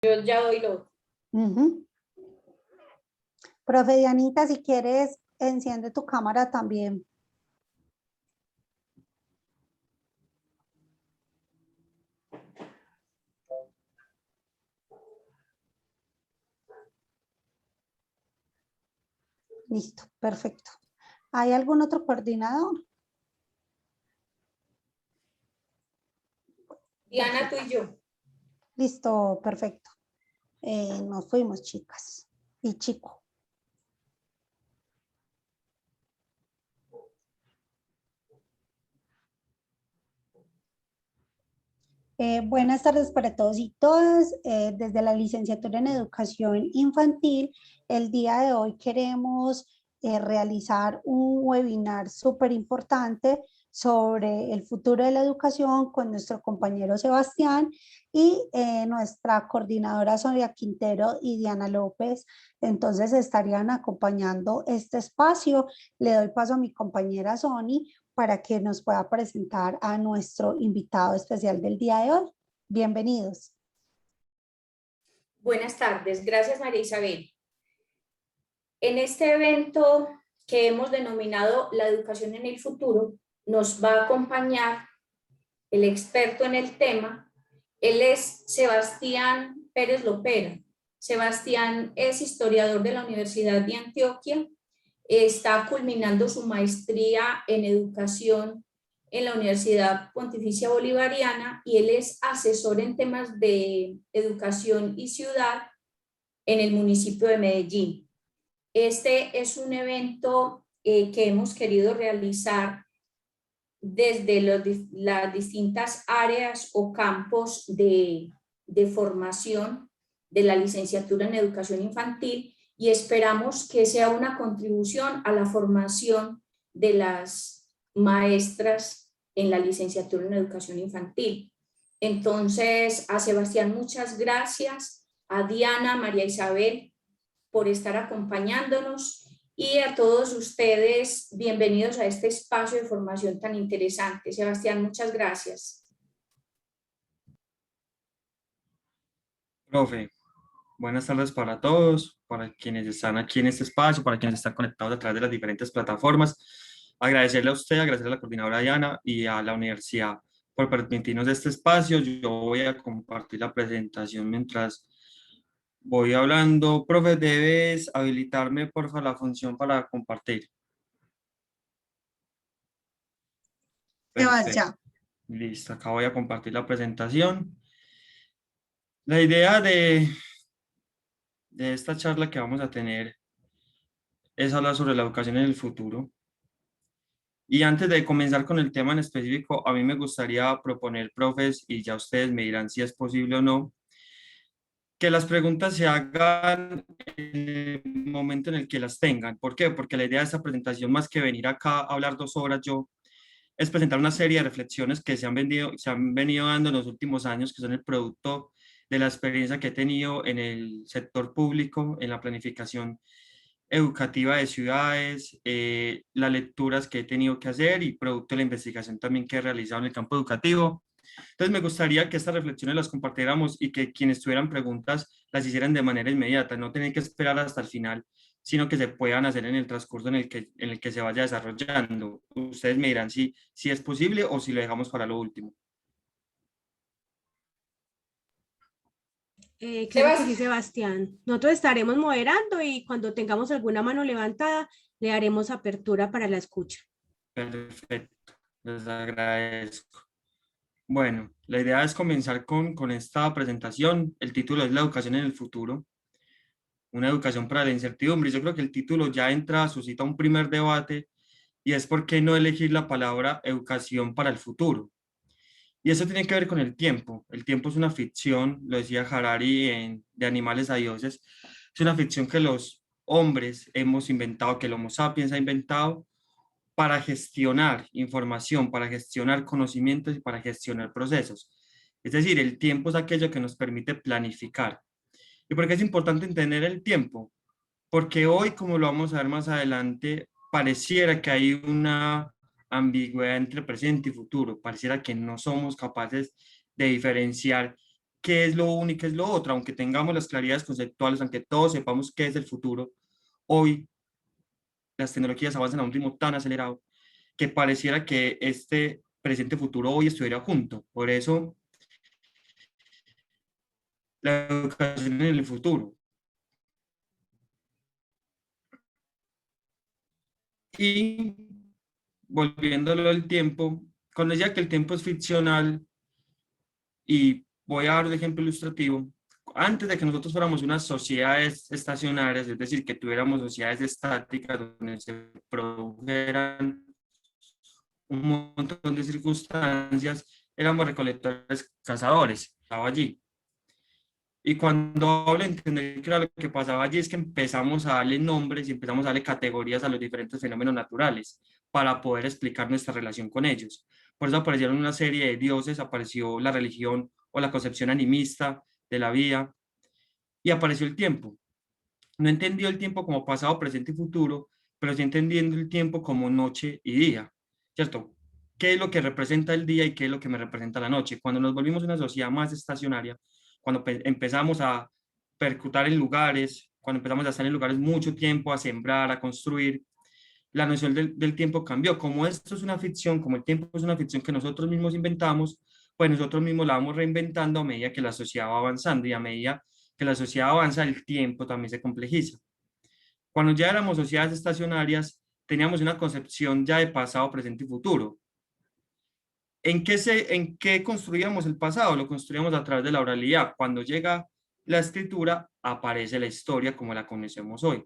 Yo ya doy lo. Ujú. Profe Dianita, si quieres, enciende tu cámara también. Listo, perfecto. ¿Hay algún otro coordinador? Diana, tú y yo. Listo, perfecto. Nos fuimos, chicas y chico. Buenas tardes para todos y todas. Desde la licenciatura en Educación Infantil, el día de hoy queremos realizar un webinar súper importante sobre el futuro de la educación con nuestro compañero Sebastián y nuestra coordinadora Sonia Quintero y Diana López. Entonces estarían acompañando este espacio. Le doy paso a mi compañera Sony para que nos pueda presentar a nuestro invitado especial del día de hoy. Bienvenidos. Buenas tardes, gracias María Isabel. En este evento que hemos denominado La educación en el futuro, nos va a acompañar el experto en el tema. Él es Sebastián Pérez Lopera. Sebastián es historiador de la Universidad de Antioquia, está culminando su maestría en educación en la Universidad Pontificia Bolivariana y él es asesor en temas de educación y ciudad en el municipio de Medellín. Este es un evento que hemos querido realizar desde las distintas áreas o campos de formación de la licenciatura en educación infantil y esperamos que sea una contribución a la formación de las maestras en la licenciatura en educación infantil. Entonces, a Sebastián, muchas gracias, a Diana, María Isabel, por estar acompañándonos y a todos ustedes, bienvenidos a este espacio de formación tan interesante. Sebastián, muchas gracias. Profe, buenas tardes para todos, para quienes están aquí en este espacio, para quienes están conectados a través de las diferentes plataformas. Agradecerle a usted, agradecerle a la coordinadora Diana y a la universidad por permitirnos este espacio. Yo voy a compartir la presentación mientras voy hablando. Profe, debes habilitarme, por favor, la función para compartir. Sebastián. Perfecto. Listo, acá voy a compartir la presentación. La idea de esta charla que vamos a tener es hablar sobre la educación en el futuro. Y antes de comenzar con el tema en específico, a mí me gustaría proponer, profes, y ya ustedes me dirán si es posible o no, que las preguntas se hagan en el momento en el que las tengan. ¿Por qué? Porque la idea de esta presentación, más que venir acá a hablar 2 horas yo, es presentar una serie de reflexiones que se han venido dando en los últimos años, que son el producto de la experiencia que he tenido en el sector público, en la planificación educativa de ciudades, las lecturas que he tenido que hacer y producto de la investigación también que he realizado en el campo educativo. Entonces me gustaría que estas reflexiones las compartiéramos y que quienes tuvieran preguntas las hicieran de manera inmediata, no tener que esperar hasta el final, sino que se puedan hacer en el transcurso en el que se vaya desarrollando. Ustedes me dirán si es posible o si lo dejamos para lo último. Claro que sí, Sebastián. Nosotros estaremos moderando y cuando tengamos alguna mano levantada, le daremos apertura para la escucha. Perfecto, les agradezco. Bueno, la idea es comenzar con esta presentación. El título es La educación en el futuro, una educación para la incertidumbre. Yo creo que el título ya suscita un primer debate y es por qué no elegir la palabra educación para el futuro. Y eso tiene que ver con el tiempo. El tiempo es una ficción, lo decía Harari de Animales a Dioses, es una ficción que los hombres hemos inventado, que el Homo sapiens ha inventado para gestionar información, para gestionar conocimientos y para gestionar procesos. Es decir, el tiempo es aquello que nos permite planificar. ¿Y por qué es importante entender el tiempo? Porque hoy, como lo vamos a ver más adelante, pareciera que hay una ambigüedad entre presente y futuro. Pareciera que no somos capaces de diferenciar qué es lo uno y qué es lo otro, aunque tengamos las claridades conceptuales, aunque todos sepamos qué es el futuro, hoy las tecnologías avanzan a un ritmo tan acelerado que pareciera que este presente futuro hoy estuviera junto. Por eso, la educación en el futuro. Y volviéndolo al tiempo, cuando decía que el tiempo es ficcional, y voy a dar un ejemplo ilustrativo, antes de que nosotros fuéramos unas sociedades estacionarias, es decir, que tuviéramos sociedades estáticas donde se produjeran un montón de circunstancias, éramos recolectores, cazadores, estaba allí. Y cuando hablo de entender qué era lo que pasaba allí es que empezamos a darle nombres y empezamos a darle categorías a los diferentes fenómenos naturales para poder explicar nuestra relación con ellos. Por eso aparecieron una serie de dioses, apareció la religión o la concepción animista de la vida y apareció el tiempo. No entendió el tiempo como pasado, presente y futuro, pero sí entendiendo el tiempo como noche y día, ¿cierto? ¿Qué es lo que representa el día y qué es lo que me representa la noche? Cuando nos volvimos una sociedad más estacionaria, cuando empezamos a percutar en lugares, cuando empezamos a estar en lugares mucho tiempo, a sembrar, a construir, la noción del tiempo cambió. Como esto es una ficción, como el tiempo es una ficción que nosotros mismos inventamos, pues nosotros mismos la vamos reinventando a medida que la sociedad va avanzando y a medida que la sociedad avanza, el tiempo también se complejiza. Cuando ya éramos sociedades estacionarias, teníamos una concepción ya de pasado, presente y futuro. ¿En qué construíamos el pasado? Lo construíamos a través de la oralidad. Cuando llega la escritura, aparece la historia como la conocemos hoy.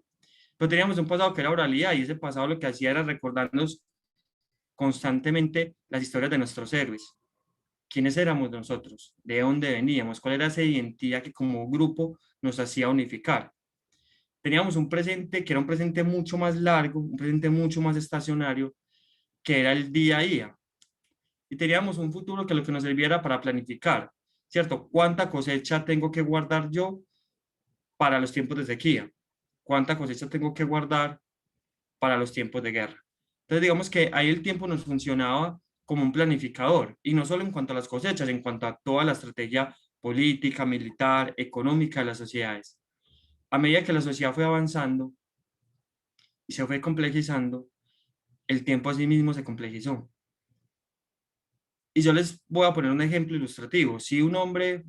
Pero teníamos un pasado que era oralidad y ese pasado lo que hacía era recordarnos constantemente las historias de nuestros héroes. ¿Quiénes éramos nosotros? ¿De dónde veníamos? ¿Cuál era esa identidad que como grupo nos hacía unificar? Teníamos un presente que era un presente mucho más largo, un presente mucho más estacionario, que era el día a día. Y teníamos un futuro que lo que nos sirviera para planificar, ¿cierto? ¿Cuánta cosecha tengo que guardar yo para los tiempos de sequía? ¿Cuánta cosecha tengo que guardar para los tiempos de guerra? Entonces, digamos que ahí el tiempo nos funcionaba como un planificador, y no solo en cuanto a las cosechas, en cuanto a toda la estrategia política, militar, económica de las sociedades. A medida que la sociedad fue avanzando y se fue complejizando, el tiempo a sí mismo se complejizó. Y yo les voy a poner un ejemplo ilustrativo. Si un hombre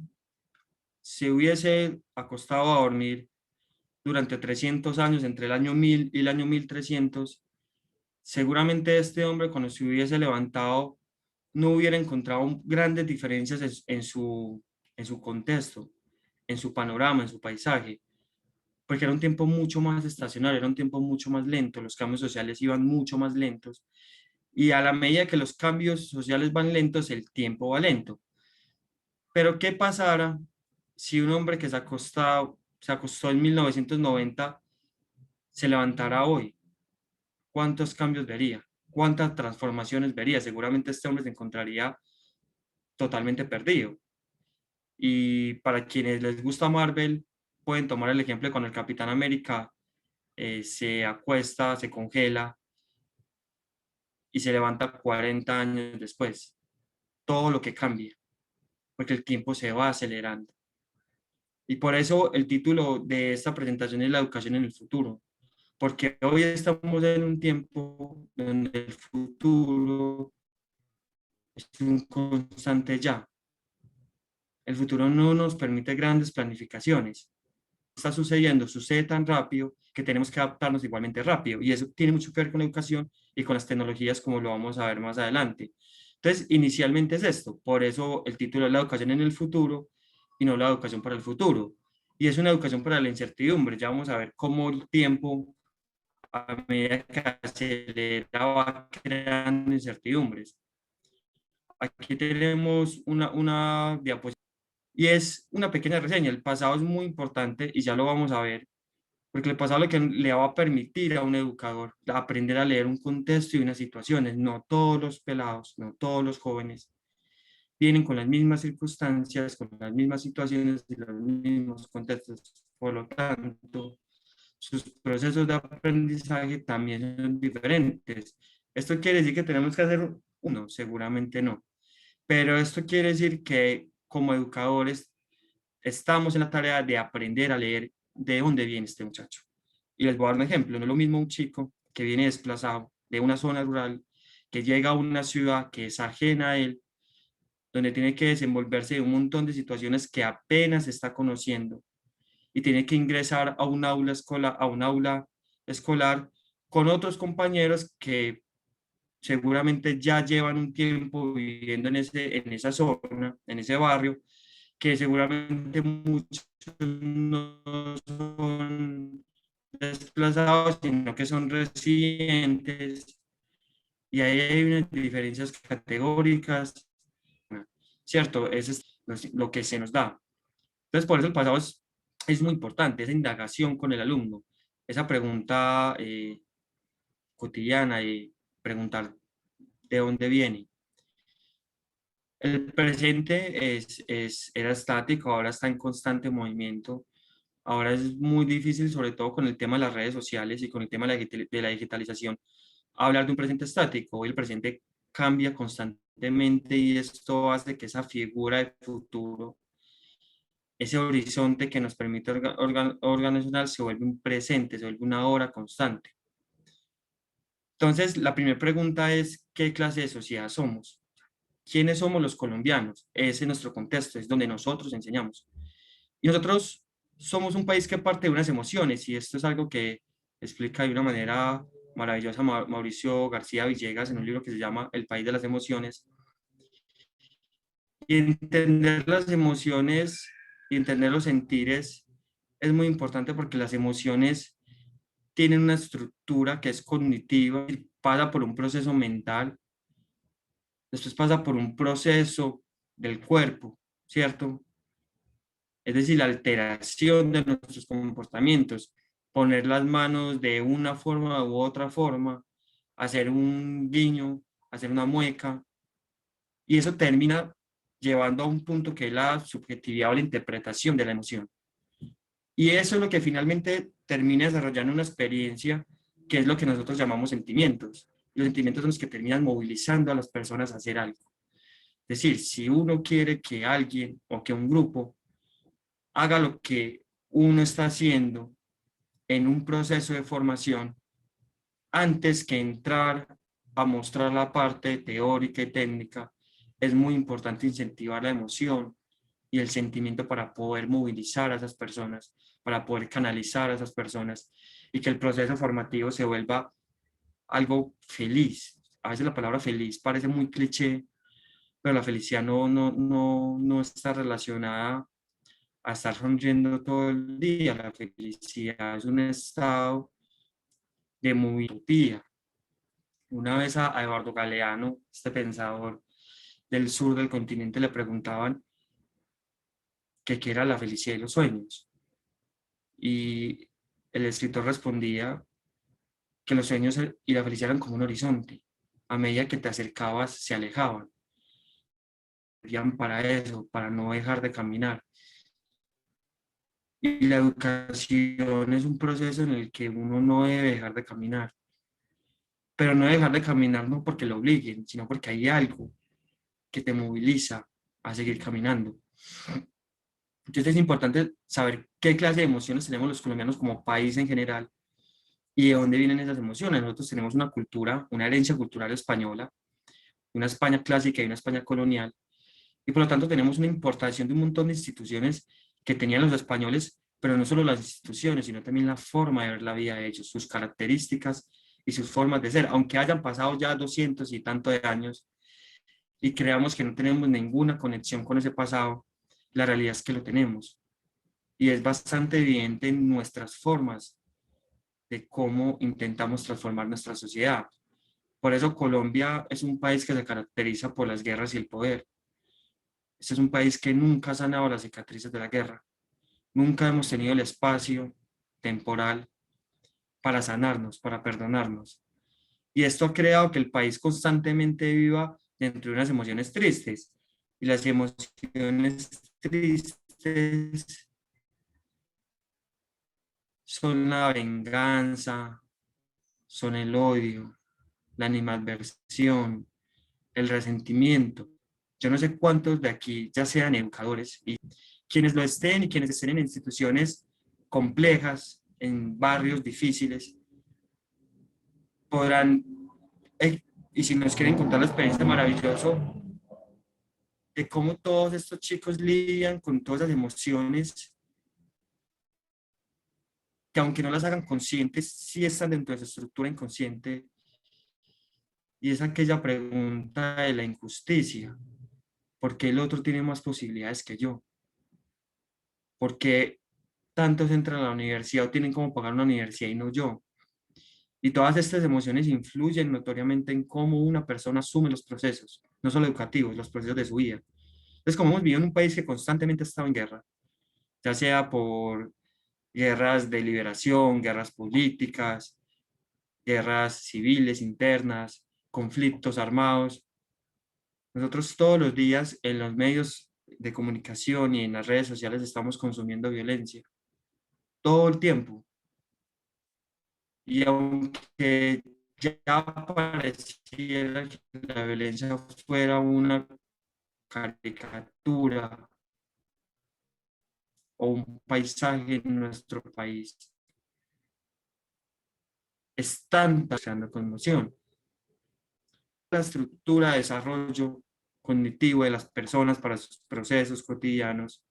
se hubiese acostado a dormir durante 300 años, entre el año 1000 y el año 1300, seguramente este hombre cuando se hubiese levantado no hubiera encontrado grandes diferencias en su contexto, en su panorama, en su paisaje, porque era un tiempo mucho más estacionario, era un tiempo mucho más lento, los cambios sociales iban mucho más lentos, y a la medida que los cambios sociales van lentos, el tiempo va lento. Pero ¿qué pasara si un hombre que se acostó en 1990 se levantara hoy? ¿Cuántos cambios vería? ¿Cuántas transformaciones vería? Seguramente este hombre se encontraría totalmente perdido. Y para quienes les gusta Marvel, pueden tomar el ejemplo de cuando el Capitán América se acuesta, se congela y se levanta 40 años después. Todo lo que cambia, porque el tiempo se va acelerando. Y por eso el título de esta presentación es la educación en el futuro, porque hoy estamos en un tiempo donde el futuro es un constante ya. El futuro no nos permite grandes planificaciones. Está sucediendo, sucede tan rápido que tenemos que adaptarnos igualmente rápido. Y eso tiene mucho que ver con la educación y con las tecnologías, como lo vamos a ver más adelante. Entonces, inicialmente es esto. Por eso el título es la educación en el futuro y no la educación para el futuro. Y es una educación para la incertidumbre. Ya vamos a ver cómo el tiempo, a medida que acelera, va creando incertidumbres. Aquí tenemos una diapositiva y es una pequeña reseña. El pasado es muy importante y ya lo vamos a ver, porque el pasado es lo que le va a permitir a un educador aprender a leer un contexto y unas situaciones. No todos los pelados, no todos los jóvenes vienen con las mismas circunstancias, con las mismas situaciones y los mismos contextos. Por lo tanto, sus procesos de aprendizaje también son diferentes. ¿Esto quiere decir que tenemos que hacer uno? Seguramente no. Pero esto quiere decir que como educadores estamos en la tarea de aprender a leer de dónde viene este muchacho. Y les voy a dar un ejemplo. No es lo mismo un chico que viene desplazado de una zona rural, que llega a una ciudad que es ajena a él, donde tiene que desenvolverse de un montón de situaciones que apenas está conociendo y tiene que ingresar a un aula escolar con otros compañeros que seguramente ya llevan un tiempo viviendo en esa zona, en ese barrio, que seguramente muchos no son desplazados, sino que son residentes, y ahí hay unas diferencias categóricas, ¿cierto? Eso es lo que se nos da. Entonces, por eso el pasado es muy importante, esa indagación con el alumno, esa pregunta cotidiana y preguntar de dónde viene. El presente era estático, ahora está en constante movimiento. Ahora es muy difícil, sobre todo con el tema de las redes sociales y con el tema de la digitalización, hablar de un presente estático. Hoy el presente cambia constantemente y esto hace que esa figura de futuro, ese horizonte que nos permite organizacional, se vuelve un presente, se vuelve una hora constante. Entonces, la primera pregunta es, ¿qué clase de sociedad somos? ¿Quiénes somos los colombianos? Ese es nuestro contexto, es donde nosotros enseñamos. Y nosotros somos un país que parte de unas emociones, y esto es algo que explica de una manera maravillosa Mauricio García Villegas en un libro que se llama El país de las emociones. Y entender las emociones y entender los sentires es muy importante porque las emociones tienen una estructura que es cognitiva y pasa por un proceso mental, después pasa por un proceso del cuerpo, ¿cierto? Es decir, la alteración de nuestros comportamientos, poner las manos de una forma u otra forma, hacer un guiño, hacer una mueca, y eso termina llevando a un punto que es la subjetividad o la interpretación de la emoción. Y eso es lo que finalmente termina desarrollando una experiencia que es lo que nosotros llamamos sentimientos. Los sentimientos son los que terminan movilizando a las personas a hacer algo. Es decir, si uno quiere que alguien o que un grupo haga lo que uno está haciendo en un proceso de formación, antes que entrar a mostrar la parte teórica y técnica, es muy importante incentivar la emoción y el sentimiento para poder movilizar a esas personas, para poder canalizar a esas personas y que el proceso formativo se vuelva algo feliz. A veces la palabra feliz parece muy cliché, pero la felicidad no está relacionada a estar sonriendo todo el día. La felicidad es un estado de muy utopía. Una vez a Eduardo Galeano, este pensador del sur del continente, le preguntaban que qué era la felicidad y los sueños. Y el escritor respondía que los sueños y la felicidad eran como un horizonte. A medida que te acercabas, se alejaban. Servían para eso, para no dejar de caminar. Y la educación es un proceso en el que uno no debe dejar de caminar. Pero no dejar de caminar no porque lo obliguen, sino porque hay algo que te moviliza a seguir caminando. Entonces es importante saber qué clase de emociones tenemos los colombianos como país en general y de dónde vienen esas emociones. Nosotros tenemos una cultura, una herencia cultural española, una España clásica y una España colonial, y por lo tanto tenemos una importación de un montón de instituciones que tenían los españoles, pero no solo las instituciones, sino también la forma de ver la vida de ellos, sus características y sus formas de ser, aunque hayan pasado ya 200 y tanto de años y creamos que no tenemos ninguna conexión con ese pasado, la realidad es que lo tenemos. Y es bastante evidente en nuestras formas de cómo intentamos transformar nuestra sociedad. Por eso Colombia es un país que se caracteriza por las guerras y el poder. Este es un país que nunca ha sanado las cicatrices de la guerra. Nunca hemos tenido el espacio temporal para sanarnos, para perdonarnos. Y esto ha creado que el país constantemente viva dentro de unas emociones tristes. Y las emociones tristes son la venganza, son el odio, la animadversión, el resentimiento. Yo no sé cuántos de aquí ya sean educadores y quienes lo estén y quienes estén en instituciones complejas, en barrios difíciles, podrán, y si nos quieren contar la experiencia maravillosa de cómo todos estos chicos lidian con todas las emociones que aunque no las hagan conscientes, sí están dentro de su estructura inconsciente, y es aquella pregunta de la injusticia. ¿Por qué el otro tiene más posibilidades que yo? ¿Por qué tantos entran a la universidad o tienen como pagar una universidad y no yo? Y todas estas emociones influyen notoriamente en cómo una persona asume los procesos, no solo educativos, los procesos de su vida. Entonces, como hemos vivido en un país que constantemente ha estado en guerra, ya sea por guerras de liberación, guerras políticas, guerras civiles internas, conflictos armados, nosotros todos los días en los medios de comunicación y en las redes sociales estamos consumiendo violencia, todo el tiempo. Y aunque ya pareciera que la violencia fuera una caricatura o un paisaje en nuestro país, están creando conmoción. La estructura de desarrollo cognitivo de las personas para sus procesos cotidianos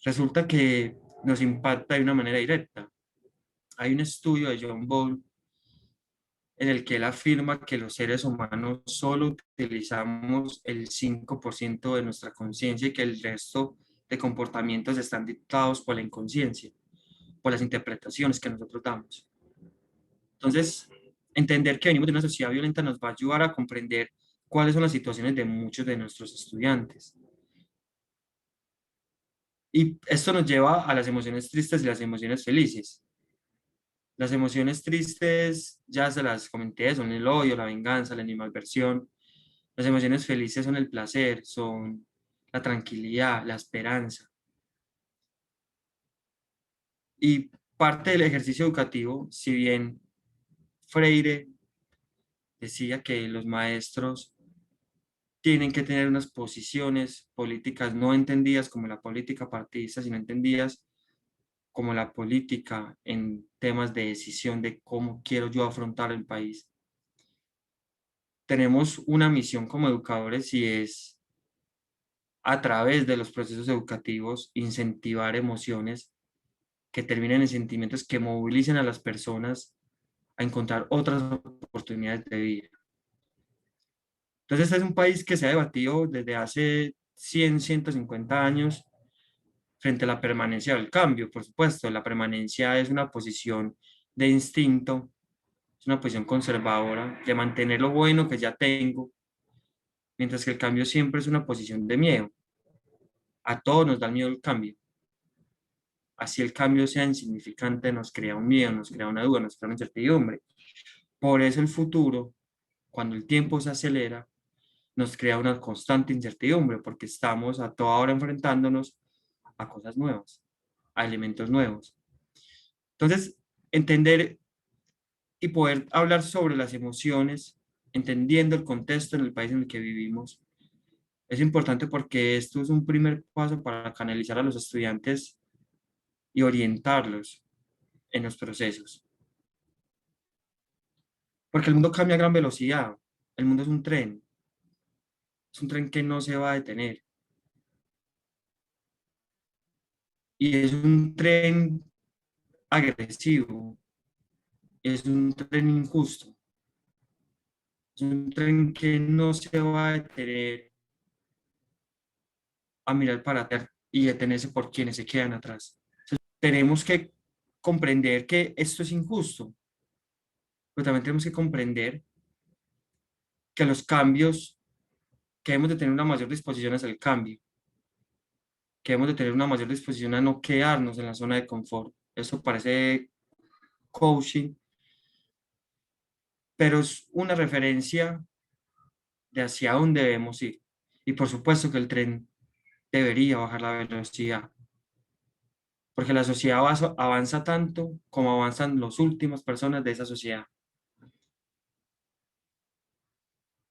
resulta que nos impacta de una manera directa. Hay un estudio de John Ball en el que él afirma que los seres humanos solo utilizamos el 5% de nuestra conciencia y que el resto de comportamientos están dictados por la inconsciencia, por las interpretaciones que nosotros damos. Entonces, entender que venimos de una sociedad violenta nos va a ayudar a comprender cuáles son las situaciones de muchos de nuestros estudiantes. Y esto nos lleva a las emociones tristes y las emociones felices. Las emociones tristes, ya se las comenté, son el odio, la venganza, la animadversión. Las emociones felices son el placer, son la tranquilidad, la esperanza. Y parte del ejercicio educativo, si bien Freire decía que los maestros tienen que tener unas posiciones políticas no entendidas como la política partidista, sino entendidas como la política en temas de decisión de cómo quiero yo afrontar el país. Tenemos una misión como educadores y es, a través de los procesos educativos, incentivar emociones que terminen en sentimientos que movilicen a las personas a encontrar otras oportunidades de vida. Entonces, este es un país que se ha debatido desde hace 100, 150 años frente a la permanencia del cambio. Por supuesto, la permanencia es una posición de instinto, es una posición conservadora, de mantener lo bueno que ya tengo, mientras que el cambio siempre es una posición de miedo. A todos nos da miedo el cambio. Así el cambio sea insignificante, nos crea un miedo, nos crea una duda, nos crea una incertidumbre. Por eso el futuro, cuando el tiempo se acelera, nos crea una constante incertidumbre, porque estamos a toda hora enfrentándonos a cosas nuevas, a elementos nuevos. Entonces, entender y poder hablar sobre las emociones, entendiendo el contexto en el país en el que vivimos, es importante porque esto es un primer paso para canalizar a los estudiantes y orientarlos en los procesos. Porque el mundo cambia a gran velocidad. El mundo es un tren. Es un tren que no se va a detener. Y es un tren agresivo. Es un tren injusto. Es un tren que no se va a detener a mirar para atrás y detenerse por quienes se quedan atrás. Entonces, tenemos que comprender que esto es injusto, pero también tenemos que comprender que los cambios, que hemos de tener una mayor disposición hacia el cambio, que hemos de tener una mayor disposición a no quedarnos en la zona de confort. Eso parece coaching, pero es una referencia de hacia dónde debemos ir. Y por supuesto que el tren debería bajar la velocidad, porque la sociedad avanza tanto como avanzan las últimas personas de esa sociedad.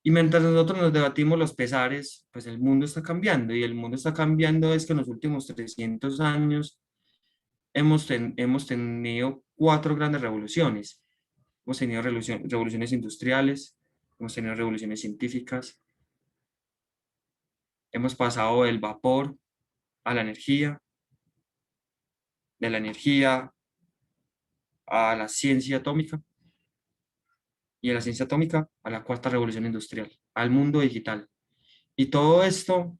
Y mientras nosotros nos debatimos los pesares, pues el mundo está cambiando, y el mundo está cambiando es que en los últimos 300 años hemos tenido 4 grandes revoluciones. Hemos tenido revoluciones industriales, hemos tenido revoluciones científicas, hemos pasado del vapor a la energía, de la energía a la ciencia atómica, y de la ciencia atómica a la 4ª revolución industrial, al mundo digital. Y todo esto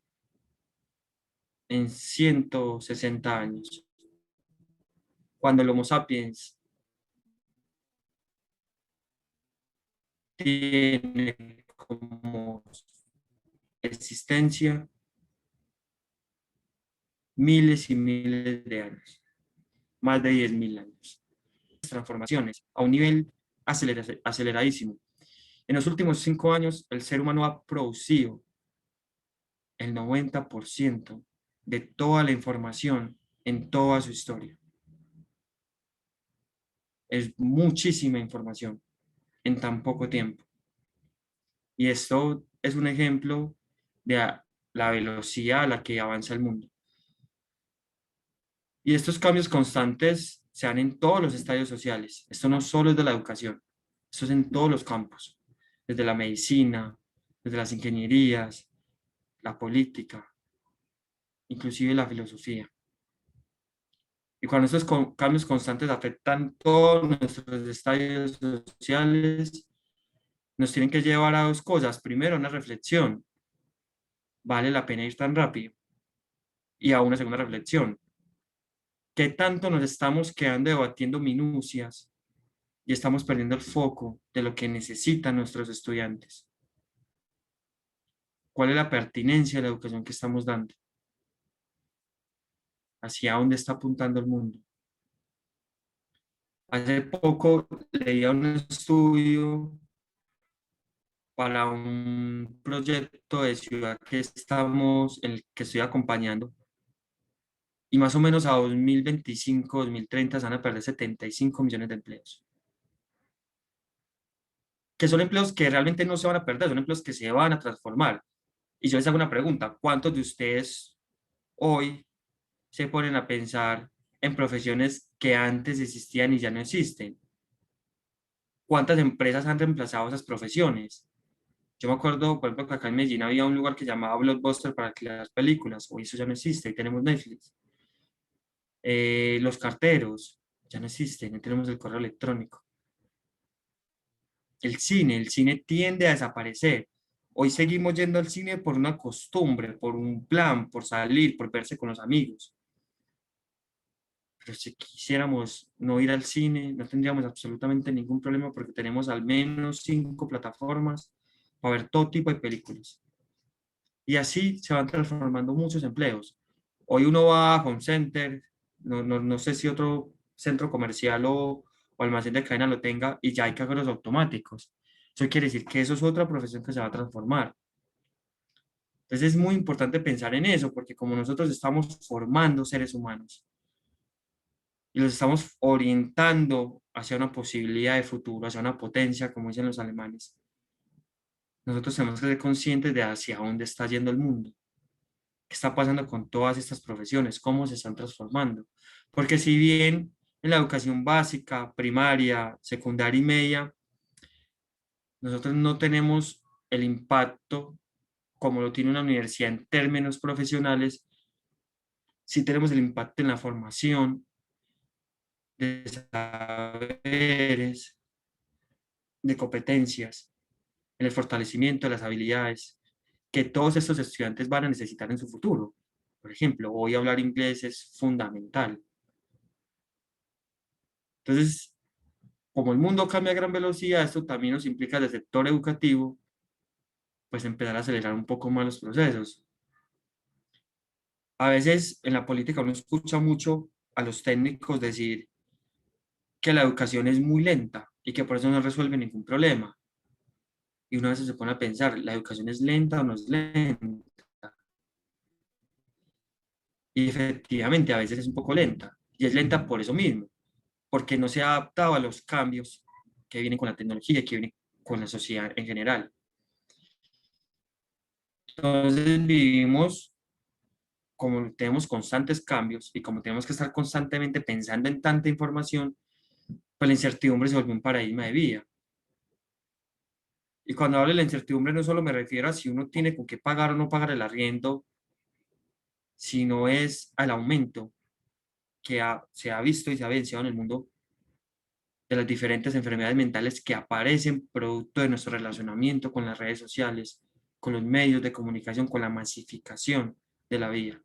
en 160 años, cuando el Homo sapiens tiene como existencia miles y miles de años, más de 10.000 años. Transformaciones a un nivel aceleradísimo. En los últimos 5 años, el ser humano ha producido el 90% de toda la información en toda su historia. Es muchísima información en tan poco tiempo. Y esto es un ejemplo de la velocidad a la que avanza el mundo. Y estos cambios constantes se dan en todos los estadios sociales. Esto no solo es de la educación, esto es en todos los campos, desde la medicina, desde las ingenierías, la política, inclusive la filosofía. Y cuando estos cambios constantes afectan todos nuestros estadios sociales, nos tienen que llevar a 2 cosas. Primero, una reflexión. ¿Vale la pena ir tan rápido? Y a una segunda reflexión. ¿Qué tanto nos estamos quedando debatiendo minucias y estamos perdiendo el foco de lo que necesitan nuestros estudiantes? ¿Cuál es la pertinencia de la educación que estamos dando? ¿Hacia dónde está apuntando el mundo? Hace poco leía un estudio para un proyecto de ciudad que que estoy acompañando, y más o menos a 2025, 2030 se van a perder 75 millones de empleos. Que son empleos que realmente no se van a perder, son empleos que se van a transformar. Y yo les hago una pregunta: ¿cuántos de ustedes hoy se ponen a pensar en profesiones que antes existían y ya no existen? ¿Cuántas empresas han reemplazado esas profesiones? Yo me acuerdo, por ejemplo, que acá en Medellín había un lugar que llamaba Blockbuster para alquilar películas. Hoy eso ya no existe, y tenemos Netflix. Los carteros ya no existen, ya tenemos el correo electrónico. El cine tiende a desaparecer. Hoy seguimos yendo al cine por una costumbre, por un plan, por salir, por verse con los amigos. Pero si quisiéramos no ir al cine, no tendríamos absolutamente ningún problema, porque tenemos al menos 5 plataformas para ver todo tipo de películas. Y así se van transformando muchos empleos. Hoy uno va a Home Center, no sé si otro centro comercial o almacén de cadena lo tenga, y ya hay cajeros automáticos. Eso quiere decir que eso es otra profesión que se va a transformar. Entonces es muy importante pensar en eso, porque como nosotros estamos formando seres humanos y los estamos orientando hacia una posibilidad de futuro, hacia una potencia, como dicen los alemanes, nosotros tenemos que ser conscientes de hacia dónde está yendo el mundo. ¿Qué está pasando con todas estas profesiones? ¿Cómo se están transformando? Porque si bien en la educación básica, primaria, secundaria y media, nosotros no tenemos el impacto como lo tiene una universidad en términos profesionales, sí tenemos el impacto en la formación de saberes, de competencias, en el fortalecimiento de las habilidades que todos estos estudiantes van a necesitar en su futuro. Por ejemplo, hoy hablar inglés es fundamental. Entonces, como el mundo cambia a gran velocidad, esto también nos implica desde el sector educativo, pues empezar a acelerar un poco más los procesos. A veces en la política uno escucha mucho a los técnicos decir que la educación es muy lenta y que por eso no resuelve ningún problema. Y uno a veces se pone a pensar, ¿la educación es lenta o no es lenta? Y efectivamente a veces es un poco lenta. Y es lenta por eso mismo, porque no se ha adaptado a los cambios que vienen con la tecnología y que vienen con la sociedad en general. Entonces vivimos, como tenemos constantes cambios y como tenemos que estar constantemente pensando en tanta información, pues la incertidumbre se vuelve un paradigma de vida. Y cuando hablo de la incertidumbre no solo me refiero a si uno tiene con qué pagar o no pagar el arriendo, sino es al aumento que se ha visto y se ha evidenciado en el mundo de las diferentes enfermedades mentales que aparecen producto de nuestro relacionamiento con las redes sociales, con los medios de comunicación, con la masificación de la vida.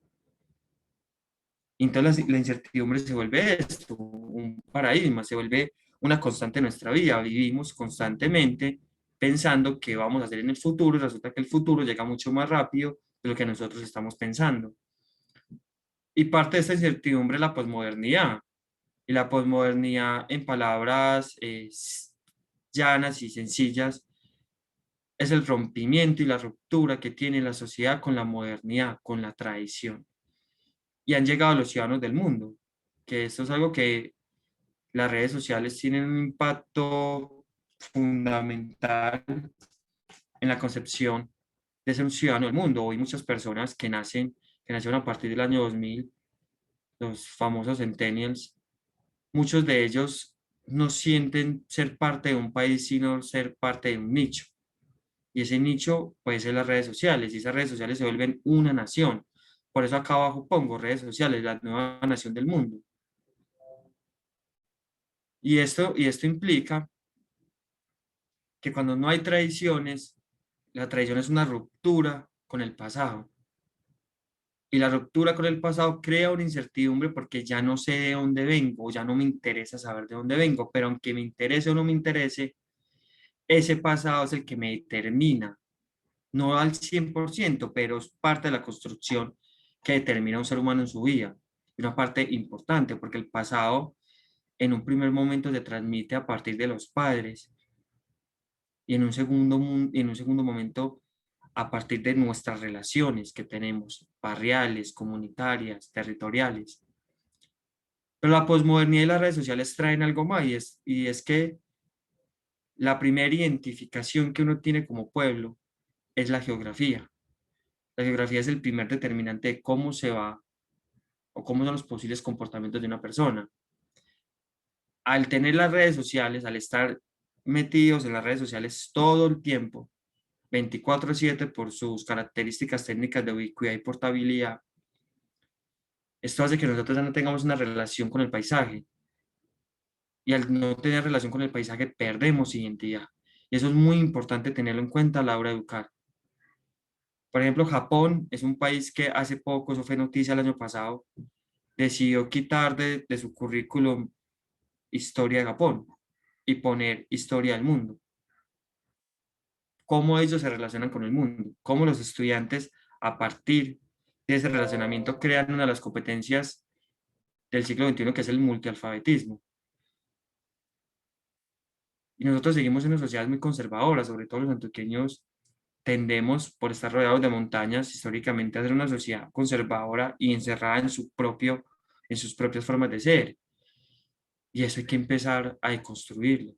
Y entonces la incertidumbre se vuelve esto, un paradigma, se vuelve una constante en nuestra vida. Vivimos constantemente pensando qué vamos a hacer en el futuro y resulta que el futuro llega mucho más rápido de lo que nosotros estamos pensando. Y parte de esta incertidumbre es la posmodernidad. Y la posmodernidad, en palabras llanas y sencillas, es el rompimiento y la ruptura que tiene la sociedad con la modernidad, con la tradición. Y han llegado los ciudadanos del mundo, que esto es algo que las redes sociales tienen un impacto fundamental en la concepción de ser un ciudadano del mundo. Hoy muchas personas que nacieron a partir del año 2000, los famosos centennials, muchos de ellos no sienten ser parte de un país, sino ser parte de un nicho. Y ese nicho puede ser las redes sociales, y esas redes sociales se vuelven una nación. Por eso acá abajo pongo redes sociales, la nueva nación del mundo. Y esto implica que cuando no hay tradiciones, la tradición es una ruptura con el pasado. Y la ruptura con el pasado crea una incertidumbre porque ya no sé de dónde vengo, ya no me interesa saber de dónde vengo, pero aunque me interese o no me interese, ese pasado es el que me determina, no al 100%, pero es parte de la construcción que determina a un ser humano en su vida. Y una parte importante, porque el pasado en un primer momento se transmite a partir de los padres y en un segundo momento a partir de nuestras relaciones que tenemos, barriales, comunitarias, territoriales. Pero la posmodernidad y las redes sociales traen algo más y es que la primera identificación que uno tiene como pueblo es la geografía. La geografía es el primer determinante de cómo se va o cómo son los posibles comportamientos de una persona. Al tener las redes sociales, al estar metidos en las redes sociales todo el tiempo, 24/7 por sus características técnicas de ubicuidad y portabilidad, esto hace que nosotros ya no tengamos una relación con el paisaje. Y al no tener relación con el paisaje, perdemos identidad. Y eso es muy importante tenerlo en cuenta a la hora de educar. Por ejemplo, Japón es un país que hace poco, eso fue noticia el año pasado, decidió quitar de su currículum historia de Japón y poner historia del mundo. Cómo ellos se relacionan con el mundo, cómo los estudiantes a partir de ese relacionamiento crean una de las competencias del siglo XXI, que es el multialfabetismo. Y nosotros seguimos en una sociedad muy conservadora, sobre todo los antioqueños tendemos, por estar rodeados de montañas, históricamente a ser una sociedad conservadora y encerrada en sus propias formas de ser. Y eso hay que empezar a deconstruirlo.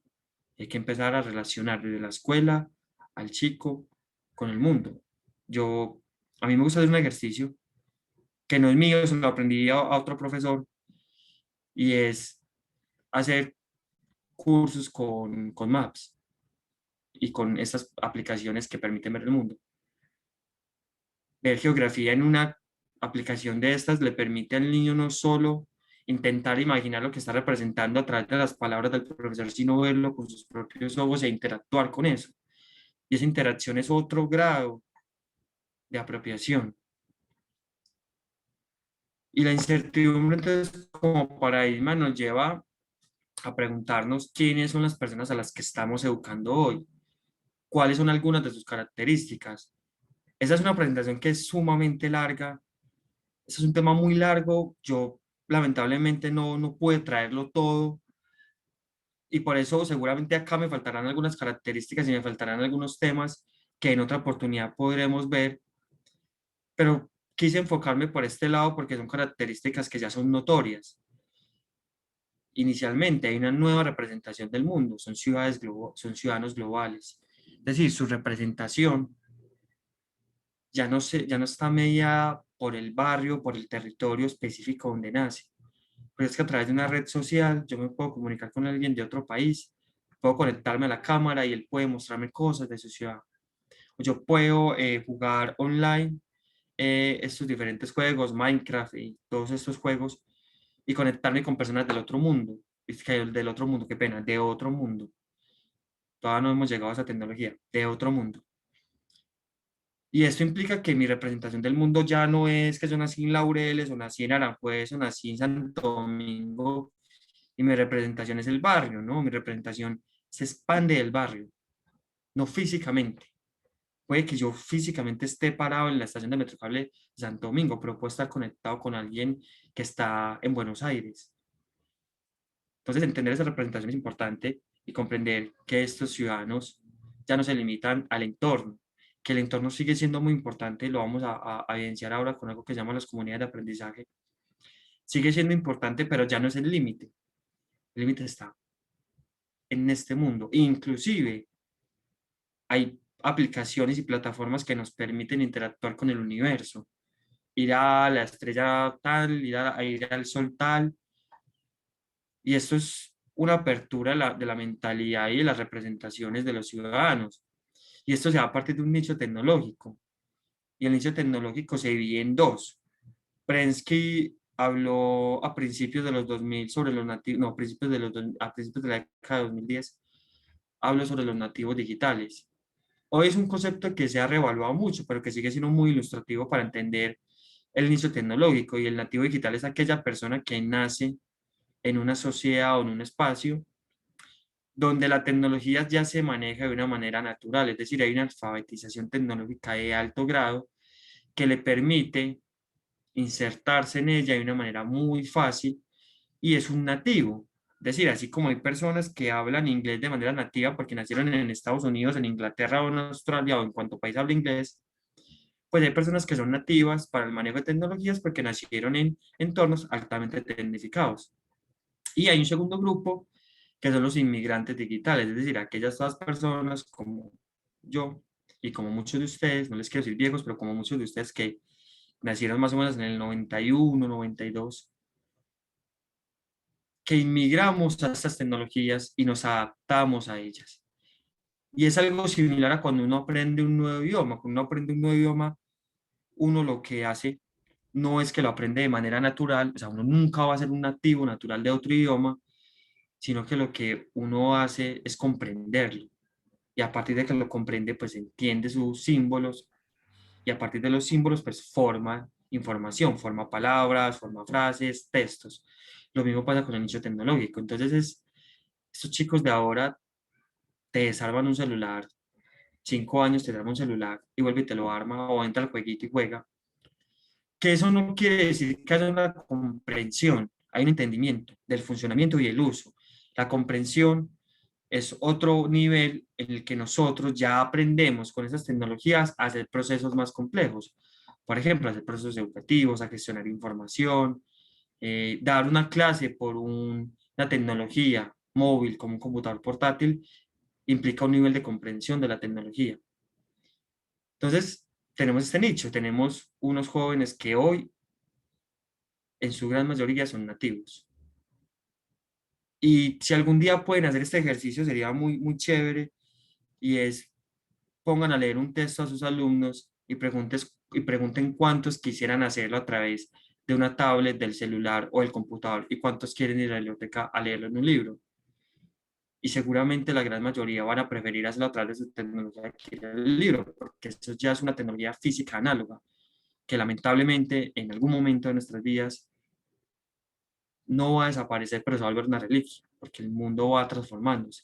Hay que empezar a relacionar desde la escuela al chico con el mundo. A mí me gusta hacer un ejercicio que no es mío, se lo aprendí a otro profesor, y es hacer cursos con Maps y con estas aplicaciones que permiten ver el mundo. Ver geografía en una aplicación de estas le permite al niño no solo intentar imaginar lo que está representando a través de las palabras del profesor, sino verlo con sus propios ojos e interactuar con eso. Y esa interacción es otro grado de apropiación. Y la incertidumbre, entonces, como paradigma, nos lleva a preguntarnos quiénes son las personas a las que estamos educando hoy, cuáles son algunas de sus características. Esa es una presentación que es sumamente larga. Ese es un tema muy largo. Yo lamentablemente no pude traerlo todo y por eso seguramente acá me faltarán algunas características y me faltarán algunos temas que en otra oportunidad podremos ver, pero quise enfocarme por este lado porque son características que ya son notorias. Inicialmente hay una nueva representación del mundo, son ciudadanos globales, es decir, su representación ya no está mediada por el barrio, por el territorio específico donde nace. Pero es que a través de una red social yo me puedo comunicar con alguien de otro país, puedo conectarme a la cámara y él puede mostrarme cosas de su ciudad. O yo puedo jugar online estos diferentes juegos, Minecraft y todos estos juegos, y conectarme con personas del otro mundo. Es que del otro mundo, qué pena, de otro mundo. Todavía no hemos llegado a esa tecnología, de otro mundo. Y esto implica que mi representación del mundo ya no es que yo nací en Laureles, o nací en Aranjuez, o nací en Santo Domingo, y mi representación es el barrio, ¿no? Mi representación se expande del barrio, no físicamente. Puede que yo físicamente esté parado en la estación de Metrocable de Santo Domingo, pero puedo estar conectado con alguien que está en Buenos Aires. Entonces, entender esa representación es importante y comprender que estos ciudadanos ya no se limitan al entorno, que el entorno sigue siendo muy importante y lo vamos a evidenciar ahora con algo que se llama las comunidades de aprendizaje. Sigue siendo importante, pero ya no es el límite. El límite está en este mundo. Inclusive, hay aplicaciones y plataformas que nos permiten interactuar con el universo. Ir a la estrella tal, ir al sol tal. Y esto es una apertura de la mentalidad y de las representaciones de los ciudadanos. Y esto se da a partir de un nicho tecnológico. Y el nicho tecnológico se divide en dos. Prensky habló a principios de los 2000 sobre los nativos, no, a principios de la década de 2010, habló sobre los nativos digitales. Hoy es un concepto que se ha reevaluado mucho, pero que sigue siendo muy ilustrativo para entender el nicho tecnológico. Y el nativo digital es aquella persona que nace en una sociedad o en un espacio donde la tecnología ya se maneja de una manera natural, es decir, hay una alfabetización tecnológica de alto grado que le permite insertarse en ella de una manera muy fácil y es un nativo. Es decir, así como hay personas que hablan inglés de manera nativa porque nacieron en Estados Unidos, en Inglaterra o en Australia o en cuanto país habla inglés, pues hay personas que son nativas para el manejo de tecnologías porque nacieron en entornos altamente tecnificados. Y hay un segundo grupo que son los inmigrantes digitales, es decir, aquellas todas personas como yo y como muchos de ustedes, no les quiero decir viejos, pero como muchos de ustedes que nacieron más o menos en el 91, 92, que inmigramos a estas tecnologías y nos adaptamos a ellas. Y es algo similar a cuando uno aprende un nuevo idioma. Cuando uno aprende un nuevo idioma, uno lo que hace no es que lo aprende de manera natural, o sea, uno nunca va a ser un nativo natural de otro idioma, sino que lo que uno hace es comprenderlo. Y a partir de que lo comprende, pues entiende sus símbolos y a partir de los símbolos, pues forma información, forma palabras, forma frases, textos. Lo mismo pasa con el nicho tecnológico. Entonces, estos chicos de ahora te desarman un celular, 5 años te desarman un celular y vuelve y te lo arma o entra al jueguito y juega. Que eso no quiere decir que haya una comprensión, hay un entendimiento del funcionamiento y el uso. La comprensión es otro nivel en el que nosotros ya aprendemos con esas tecnologías a hacer procesos más complejos. Por ejemplo, hacer procesos educativos, a gestionar información, dar una clase por una tecnología móvil como un computador portátil implica un nivel de comprensión de la tecnología. Entonces, tenemos este nicho, tenemos unos jóvenes que hoy, en su gran mayoría, son nativos. Y si algún día pueden hacer este ejercicio, sería muy, muy chévere, y es, pongan a leer un texto a sus alumnos y pregunten cuántos quisieran hacerlo a través de una tablet, del celular o del computador, y cuántos quieren ir a la biblioteca a leerlo en un libro. Y seguramente la gran mayoría van a preferir hacerlo a través de su tecnología que el libro, porque eso ya es una tecnología física análoga, que lamentablemente en algún momento de nuestras vidas no va a desaparecer, pero se va a volver una reliquia, porque el mundo va transformándose.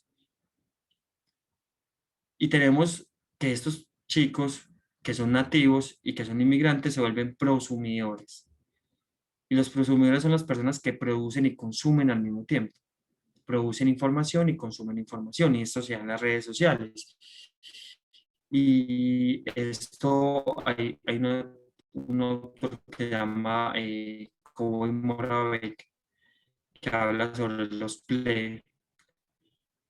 Y tenemos que estos chicos que son nativos y que son inmigrantes se vuelven prosumidores. Y los prosumidores son las personas que producen y consumen al mismo tiempo. Producen información y consumen información, y esto se da en las redes sociales. Y esto hay un autor que se llama Cowboy Moravec, que habla sobre los play,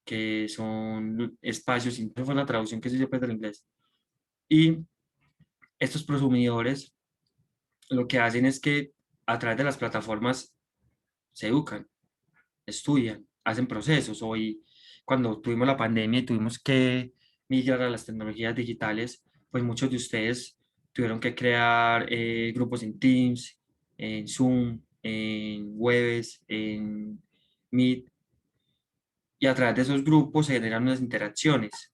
que son espacios, incluso fue la traducción que se hizo del inglés. Y estos prosumidores lo que hacen es que a través de las plataformas se educan, estudian, hacen procesos. Hoy, cuando tuvimos la pandemia y tuvimos que migrar a las tecnologías digitales, pues muchos de ustedes tuvieron que crear grupos en Teams, en Zoom, en Webex, en Meet, y a través de esos grupos se generan unas interacciones.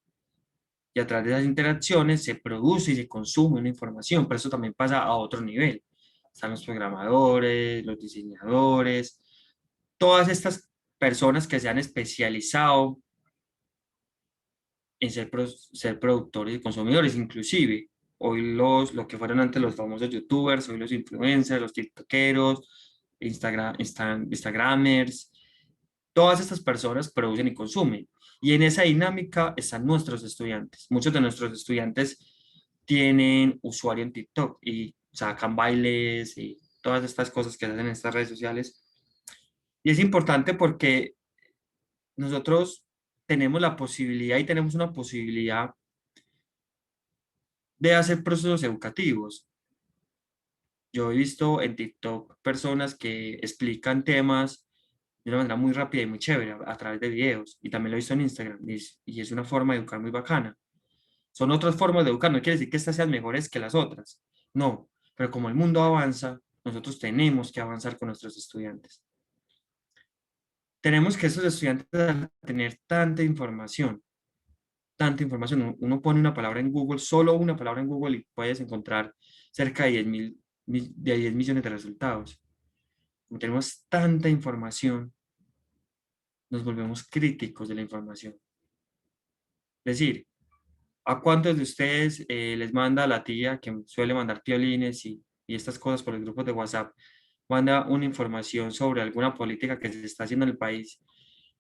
Y a través de esas interacciones se produce y se consume una información, pero eso también pasa a otro nivel. Están los programadores, los diseñadores, todas estas personas que se han especializado en ser productores y consumidores, inclusive hoy lo que fueron antes los famosos youtubers, hoy los influencers, los tiktokeros, instagramers, todas estas personas producen y consumen. Y en esa dinámica están nuestros estudiantes. Muchos de nuestros estudiantes tienen usuario en TikTok y sacan bailes y todas estas cosas que hacen en estas redes sociales. Y es importante porque nosotros tenemos la posibilidad y tenemos una posibilidad de hacer procesos educativos. Yo he visto en TikTok personas que explican temas de una manera muy rápida y muy chévere a través de videos. Y también lo he visto en Instagram y es una forma de educar muy bacana. Son otras formas de educar, no quiere decir que estas sean mejores que las otras. No, pero como el mundo avanza, nosotros tenemos que avanzar con nuestros estudiantes. Tenemos que esos estudiantes al tener tanta información, uno pone una palabra en Google, solo una palabra en Google y puedes encontrar cerca de 10 millones de resultados. Como tenemos tanta información, nos volvemos críticos de la información. Es decir, ¿a cuántos de ustedes les manda la tía que suele mandar piolines y estas cosas por los grupos de WhatsApp? Manda una información sobre alguna política que se está haciendo en el país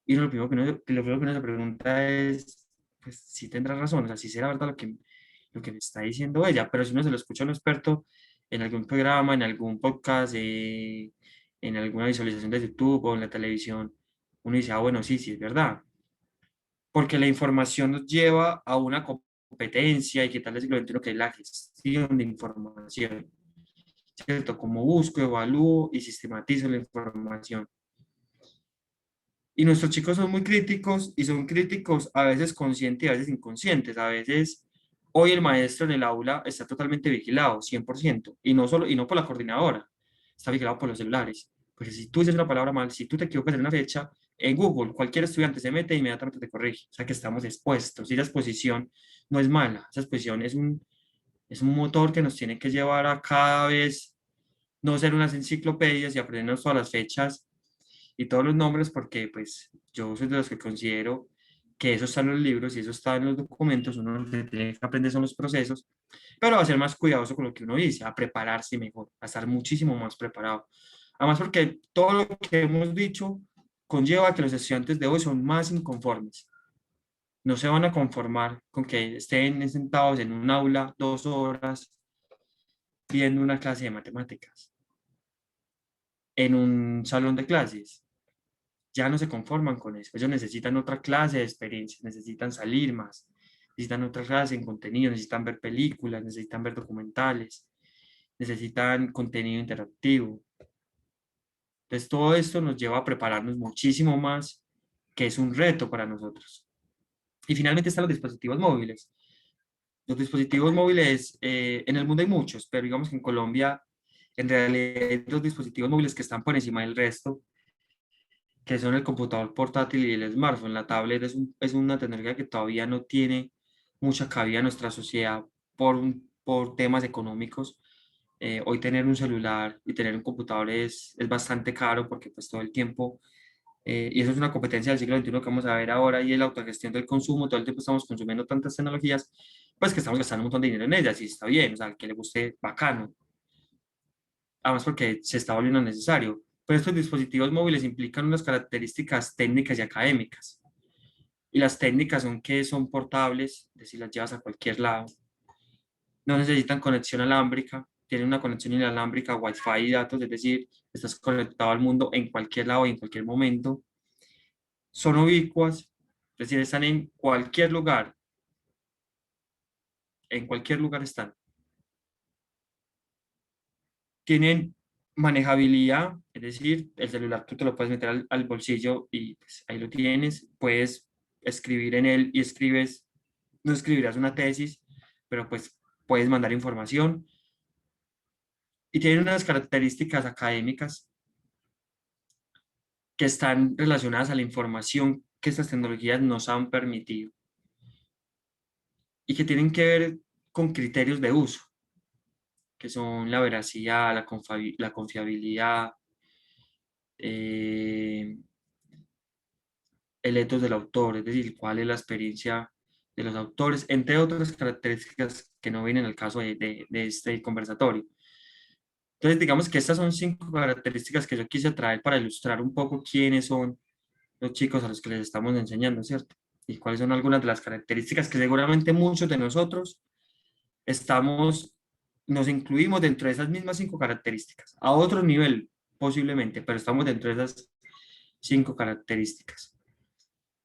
y uno lo primero que uno se pregunta es, pues sí tendrá razón, o sea, sí será verdad lo que me está diciendo ella, pero si uno se lo escucha a un experto en algún programa, en algún podcast, en alguna visualización de YouTube o en la televisión, uno dice, ah, bueno, sí, sí es verdad, porque la información nos lleva a una competencia y qué tal el siglo XXI, que es la gestión de información, ¿cierto? Cómo busco, evalúo y sistematizo la información. Y nuestros chicos son muy críticos y son críticos a veces conscientes y a veces inconscientes. A veces, hoy el maestro en el aula está totalmente vigilado, 100%, y no solo, y no por la coordinadora, está vigilado por los celulares. Porque si tú dices una palabra mal, si tú te equivocas en una fecha, en Google cualquier estudiante se mete e inmediatamente te corrige. O sea que estamos expuestos. Y esa exposición no es mala, esa exposición es un motor que nos tiene que llevar a cada vez no ser unas enciclopedias y aprendernos todas las fechas y todos los nombres, porque pues yo soy de los que considero que eso está en los libros y eso está en los documentos, uno lo que tiene que aprender son los procesos, pero a ser más cuidadoso con lo que uno dice, a prepararse mejor, a estar muchísimo más preparado. Además porque todo lo que hemos dicho conlleva que los estudiantes de hoy son más inconformes. No se van a conformar con que estén sentados en un aula 2 horas viendo una clase de matemáticas, en un salón de clases. Ya no se conforman con eso. Ellos necesitan otra clase de experiencia, necesitan salir más, necesitan otra clase en contenido, necesitan ver películas, necesitan ver documentales, necesitan contenido interactivo. Entonces, todo esto nos lleva a prepararnos muchísimo más, que es un reto para nosotros. Y finalmente están los dispositivos móviles. Los dispositivos móviles, en el mundo hay muchos, pero digamos que en Colombia, en realidad, hay dos dispositivos móviles que están por encima del resto, que son el computador portátil y el smartphone. La tablet es una tecnología que todavía no tiene mucha cabida en nuestra sociedad por temas económicos. Hoy tener un celular y tener un computador es bastante caro porque pues todo el tiempo, y eso es una competencia del siglo XXI que vamos a ver ahora, y es la autogestión del consumo. Todo el tiempo estamos consumiendo tantas tecnologías, pues que estamos gastando un montón de dinero en ellas y está bien, o sea, al que le guste, bacano. Además porque se está volviendo necesario. Pero estos dispositivos móviles implican unas características técnicas y académicas. Y las técnicas son que son portables, es decir, las llevas a cualquier lado. No necesitan conexión alámbrica, tienen una conexión inalámbrica, Wi-Fi y datos, es decir, estás conectado al mundo en cualquier lado y en cualquier momento. Son ubicuas, es decir, están en cualquier lugar están. tienen manejabilidad, es decir, el celular tú te lo puedes meter al bolsillo y pues, ahí lo tienes, puedes escribir en él y escribes, no escribirás una tesis, pero pues puedes mandar información y tienen unas características académicas que están relacionadas a la información que estas tecnologías nos han permitido y que tienen que ver con criterios de uso, que son la veracidad, la confiabilidad, el ethos del autor, es decir, cuál es la experiencia de los autores, entre otras características que no vienen al caso de este conversatorio. Entonces, digamos que estas son 5 características que yo quise traer para ilustrar un poco quiénes son los chicos a los que les estamos enseñando, ¿cierto? Y cuáles son algunas de las características que seguramente muchos de nosotros nos incluimos dentro de esas mismas 5 características, a otro nivel posiblemente, pero estamos dentro de esas 5 características.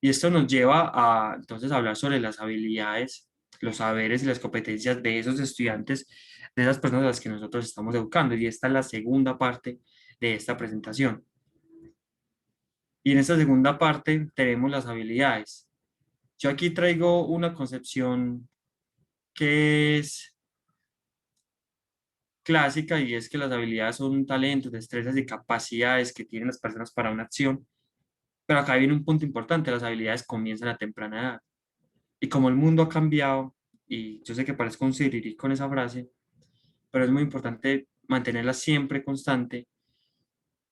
Y esto nos lleva a entonces hablar sobre las habilidades, los saberes y las competencias de esos estudiantes, de esas personas a las que nosotros estamos educando. Y esta es la segunda parte de esta presentación. Y en esta segunda parte tenemos las habilidades. Yo aquí traigo una concepción que es clásica y es que las habilidades son talentos, destrezas y capacidades que tienen las personas para una acción. Pero acá viene un punto importante, las habilidades comienzan a temprana edad. Y como el mundo ha cambiado, y yo sé que parezco un sirirí con esa frase, pero es muy importante mantenerla siempre constante,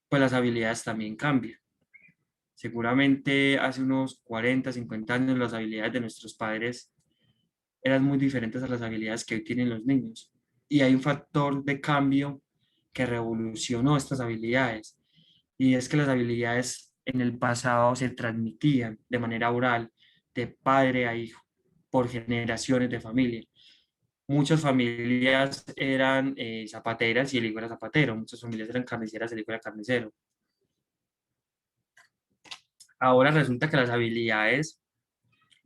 pues las habilidades también cambian. Seguramente hace unos 40, 50 años las habilidades de nuestros padres eran muy diferentes a las habilidades que hoy tienen los niños. Y hay un factor de cambio que revolucionó estas habilidades. Y es que las habilidades en el pasado se transmitían de manera oral, de padre a hijo, por generaciones de familia. Muchas familias eran zapateras y el hijo era zapatero. Muchas familias eran carniceras y el hijo era carnicero. Ahora resulta que las habilidades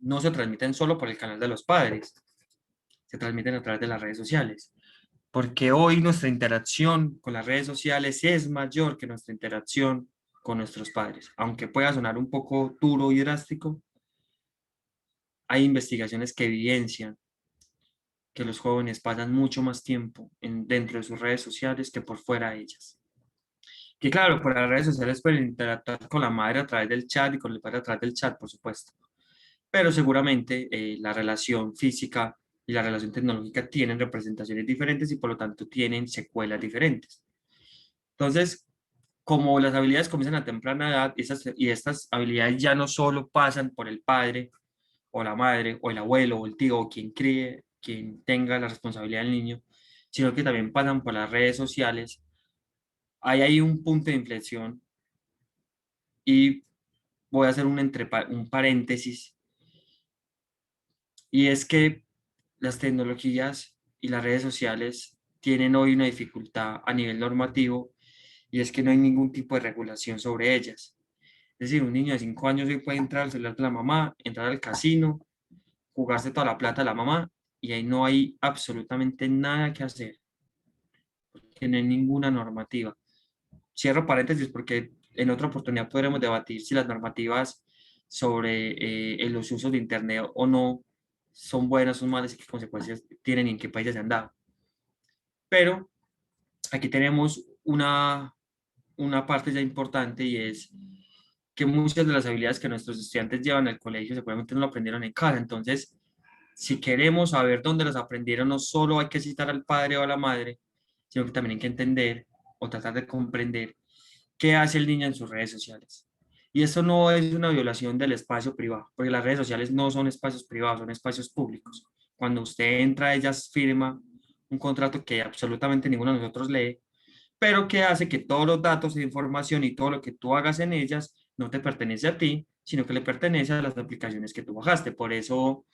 no se transmiten solo por el canal de los padres, se transmiten a través de las redes sociales. Porque hoy nuestra interacción con las redes sociales es mayor que nuestra interacción con nuestros padres. Aunque pueda sonar un poco duro y drástico, hay investigaciones que evidencian que los jóvenes pasan mucho más tiempo dentro de sus redes sociales que por fuera de ellas. Que claro, por las redes sociales pueden interactuar con la madre a través del chat y con el padre a través del chat, por supuesto. Pero seguramente la relación física y la relación tecnológica tienen representaciones diferentes y por lo tanto tienen secuelas diferentes. Entonces, como las habilidades comienzan a temprana edad, y estas habilidades ya no solo pasan por el padre o la madre o el abuelo o el tío o quien críe, quien tenga la responsabilidad del niño, sino que también pasan por las redes sociales, hay ahí un punto de inflexión y voy a hacer un paréntesis, y es que las tecnologías y las redes sociales tienen hoy una dificultad a nivel normativo y es que no hay ningún tipo de regulación sobre ellas. Es decir, un niño de 5 años hoy puede entrar al celular de la mamá, entrar al casino, jugarse toda la plata de la mamá y ahí no hay absolutamente nada que hacer, porque no hay ninguna normativa. Cierro paréntesis porque en otra oportunidad podremos debatir si las normativas sobre los usos de Internet o no son buenas, son malas y qué consecuencias tienen y en qué países se han dado. Pero aquí tenemos una parte ya importante y es que muchas de las habilidades que nuestros estudiantes llevan al colegio seguramente no lo aprendieron en casa. Entonces, si queremos saber dónde las aprendieron, no solo hay que citar al padre o a la madre, sino que también hay que entender o tratar de comprender qué hace el niño en sus redes sociales. Y eso no es una violación del espacio privado, porque las redes sociales no son espacios privados, son espacios públicos. Cuando usted entra a ellas, firma un contrato que absolutamente ninguno de nosotros lee, pero que hace que todos los datos e información y todo lo que tú hagas en ellas no te pertenece a ti, sino que le pertenece a las aplicaciones que tú bajaste. Por eso,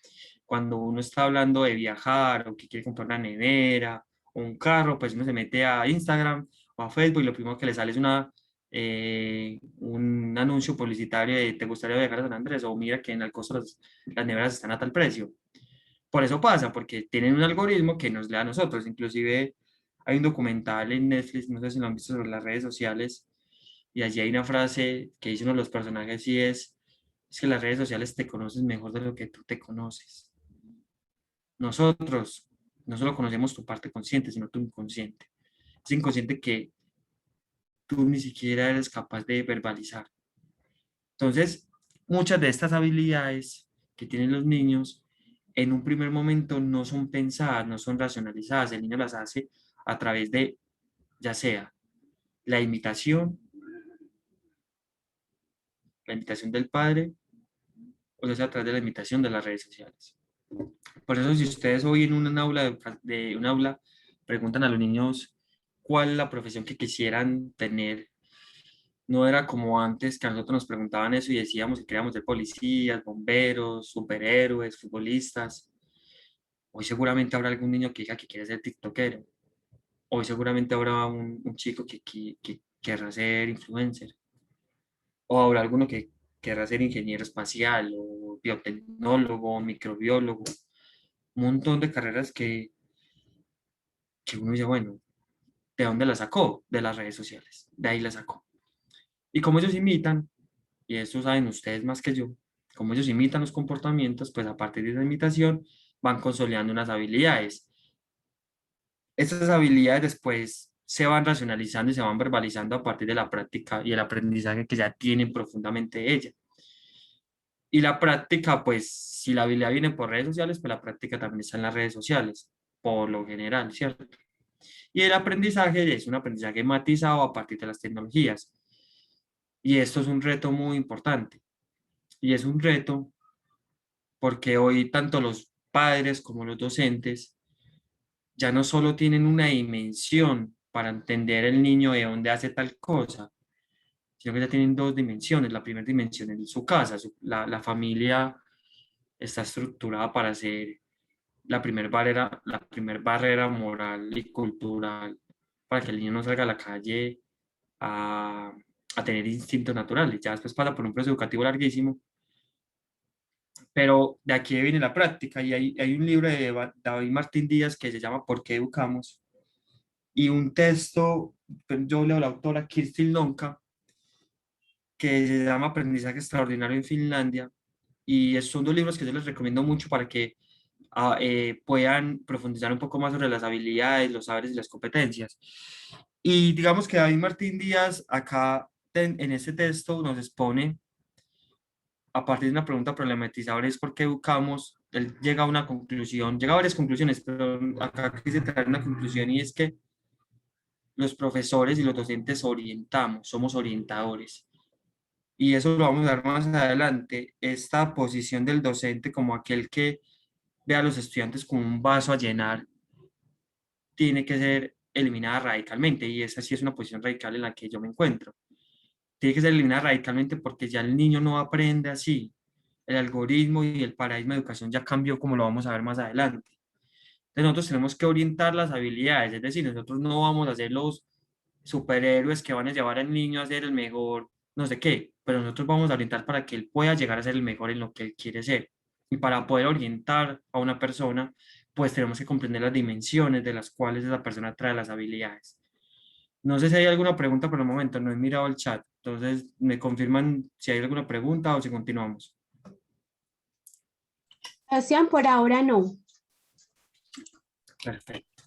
cuando uno está hablando de viajar o que quiere comprar una nevera o un carro, pues uno se mete a Instagram o a Facebook y lo primero que le sale es un anuncio publicitario de ¿te gustaría viajar a San Andrés? O mira que en el costo las neveras están a tal precio. Por eso pasa, porque tienen un algoritmo que nos lee a nosotros. Inclusive Hay un documental en Netflix, no sé si lo han visto, sobre las redes sociales, y allí hay una frase que dice uno de los personajes y es que las redes sociales te conocen mejor de lo que tú te conoces. Nosotros no solo conocemos tu parte consciente, sino tu inconsciente. Es inconsciente que tú ni siquiera eres capaz de verbalizar. Entonces, muchas de estas habilidades que tienen los niños en un primer momento no son pensadas, no son racionalizadas. El niño las hace a través de, ya sea la imitación del padre, o ya sea a través de la imitación de las redes sociales. Por eso, si ustedes hoy en un aula de un aula preguntan a los niños cuál es la profesión que quisieran tener, no era como antes que a nosotros nos preguntaban eso y decíamos que queríamos ser policías, bomberos, superhéroes, futbolistas. Hoy seguramente habrá algún niño que diga que quiere ser tiktokero. Hoy seguramente habrá un chico que querrá ser influencer. O habrá alguno que querrá ser ingeniero espacial o biotecnólogo, microbiólogo. Un montón de carreras que uno dice, bueno, ¿de dónde la sacó? De las redes sociales. De ahí la sacó. Y como ellos imitan, y eso saben ustedes más que yo, como ellos imitan los comportamientos, pues a partir de esa imitación van consolidando unas habilidades. Estas habilidades después se van racionalizando y se van verbalizando a partir de la práctica y el aprendizaje que ya tienen profundamente ella. Y la práctica, pues si la habilidad viene por redes sociales, pues la práctica también está en las redes sociales, por lo general, ¿cierto? Y el aprendizaje es un aprendizaje matizado a partir de las tecnologías. Y esto es un reto muy importante. Y es un reto porque hoy tanto los padres como los docentes ya no solo tienen una dimensión para entender el niño de dónde hace tal cosa, sino que ya tienen dos dimensiones. La primera dimensión es su casa, la familia está estructurada para ser la primer barrera moral y cultural para que el niño no salga a la calle a tener instintos naturales. Ya después pasa por un proceso educativo larguísimo, pero de aquí viene la práctica y hay un libro de David Martín Díaz que se llama ¿Por qué educamos? Y un texto, yo leo la autora Kirstin Lonka, que se llama Aprendizaje Extraordinario en Finlandia, y son dos libros que yo les recomiendo mucho para que puedan profundizar un poco más sobre las habilidades, los saberes y las competencias. Y digamos que David Martín Díaz acá en este texto nos expone, a partir de una pregunta problematizadora, es por qué educamos. Él llega a una conclusión, llega a varias conclusiones, pero acá quise traer una conclusión y es que los profesores y los docentes orientamos, somos orientadores. Y eso lo vamos a ver más adelante, esta posición del docente como aquel que ve a los estudiantes como un vaso a llenar, tiene que ser eliminada radicalmente, y esa sí es una posición radical en la que yo me encuentro. Tiene que ser eliminada radicalmente porque ya el niño no aprende así. El algoritmo y el paradigma de educación ya cambió, como lo vamos a ver más adelante. Entonces nosotros tenemos que orientar las habilidades, es decir, nosotros no vamos a ser los superhéroes que van a llevar al niño a ser el mejor, no sé qué, pero nosotros vamos a orientar para que él pueda llegar a ser el mejor en lo que él quiere ser. Y para poder orientar a una persona, pues tenemos que comprender las dimensiones de las cuales esa persona trae las habilidades. No sé si hay alguna pregunta por el momento, no he mirado el chat, entonces me confirman si hay alguna pregunta o si continuamos. Sebastián, por ahora no. Perfecto.